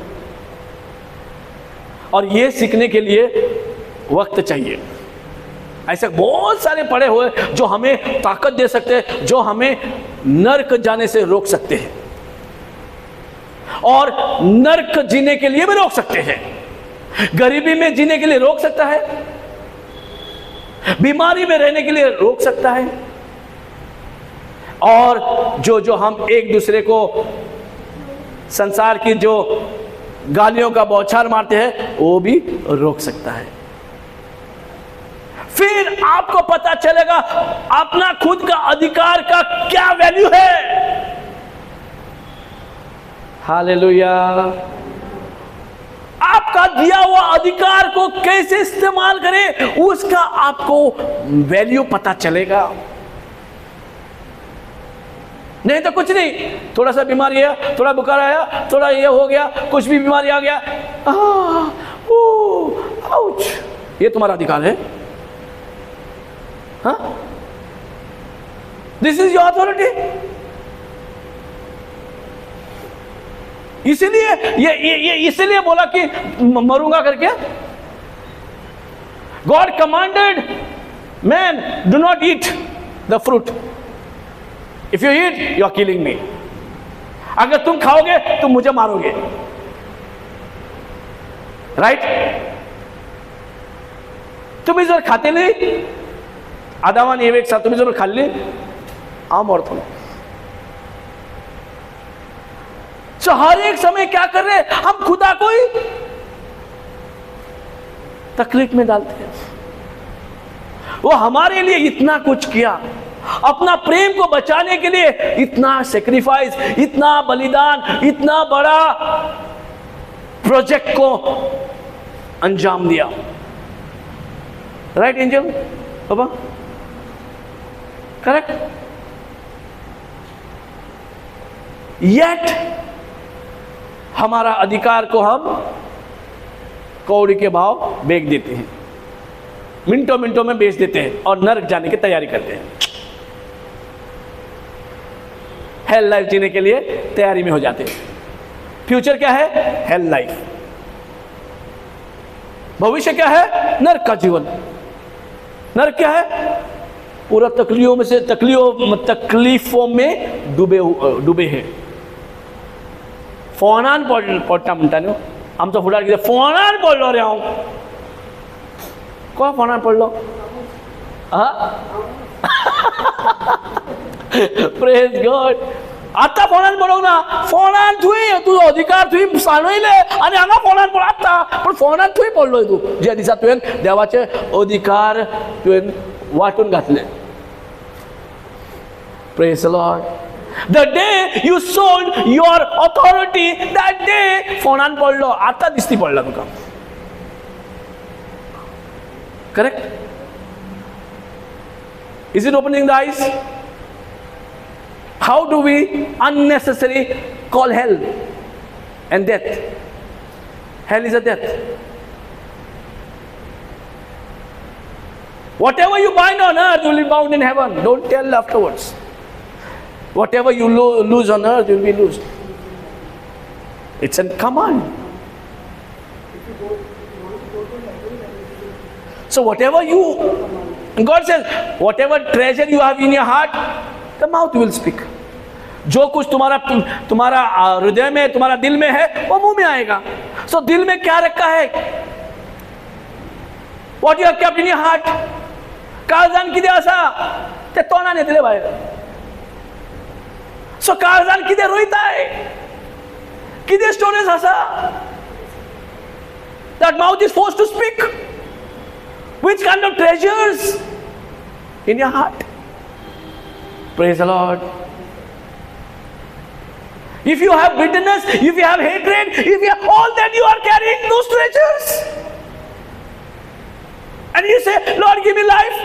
और ये सीखने के लिए वक्त चाहिए। ऐसे बहुत सारे पड़े हुए जो हमें ताकत दे सकते हैं, जो हमें नर्क जाने से रोक सकते हैं और नर्क जीने के लिए भी रोक सकते हैं। गरीबी में जीने के लिए रोक सकता है, बीमारी में रहने के लिए रोक सकता है, और जो हम एक दूसरे को संसार की जो गालियों का बौछार मारते हैं वो भी रोक सकता है। फिर आपको पता चलेगा अपना खुद का अधिकार का क्या वैल्यू है। हालेलुया। आपका दिया हुआ अधिकार को कैसे इस्तेमाल करें उसका आपको वैल्यू पता चलेगा। नहीं तो कुछ नहीं, थोड़ा सा बीमारी है, थोड़ा बुखार आया, थोड़ा ये हो गया, कुछ भी बीमारी आ गया, आउच, ये तुम्हारा अधिकार है। हाँ, दिस इज योर अथॉरिटी। इसीलिए ये इसीलिए बोला कि मरूंगा करके। God commanded man, do not eat the fruit. If you eat you are killing me. अगर तुम खाओगे तुम मुझे मारोगे, राइट? तुम्ही जर खाते नाही, आदाम आणि एवा एक साथ तुम्ही जर खाल्ली, हम मरतो। तो हर एक समय क्या कर रहे हैं हम? खुदा को ही तकलीफ में डालते हैं। वो हमारे लिए इतना कुछ किया, अपना प्रेम को बचाने के लिए इतना सेक्रीफाइस, इतना बलिदान, इतना बड़ा प्रोजेक्ट को अंजाम दिया। राइट एंजल बाबा? करेक्ट? येट हमारा अधिकार को हम कौड़ी के भाव बेच देते हैं, मिनटों मिनटों में बेच देते हैं और नरक जाने की तैयारी करते हैं। हेल लाइफ जीने के लिए तैयारी में हो जाते हैं। फ्यूचर क्या है? Hello life. भविष्य क्या है? नरक का जीवन। नरक क्या है? पूरा तकलीफों में डूबे हैं। फोनान पडटा म्हणटा न्हू, आमचो फुडार कितें फोनान पडलो रे हांव। कोण फोनान पडलो? Praise God. आतां फोनान पडोंक ना, फोनान थंय तुजो अधिकार थंय सांडयले आनी हांगा फोनान पड आतां, पूण फोनान थंय पडलोय तूं, ज्या दिसा तुवें देवाचे अधिकार तुवें वाटून घातले। Praise the Lord. The day you sold your authority, that day फोनान पडलो, आता दिसती पडला तुका। Correct? Is it opening the eyes? How do we unnecessarily call hell and death? Hell is a death. Whatever you bind on earth will be bound in heaven. Don't tell afterwards. Whatever you lose on earth will be lost. It's a command. So whatever God says, whatever treasure you have in your heart, the mouth will speak. जो कुछ तुम्हारा हृदय में, तुम्हारा दिल में है, वो मुंह में आएगा। So दिल में क्या रखा है? What you have kept in your heart? काळजान कितें आसा ते तोंडान येतले भायर। सो काळजान कितें रोयताय, कितें स्टोरेज आसा, that mouth is forced to speak. Which kind of treasures in your heart? Praise the Lord. If you have bitterness, if you have hatred, if you have all that, you are carrying those treasures. And you say, Lord, give me life.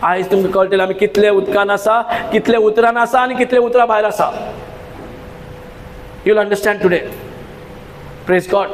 आयज तुमकां कळटलें आमी कितले उदकान आसा, कितले उतरान आसा आनी कितले उतरा भायर आसा. You'll understand today. Praise God.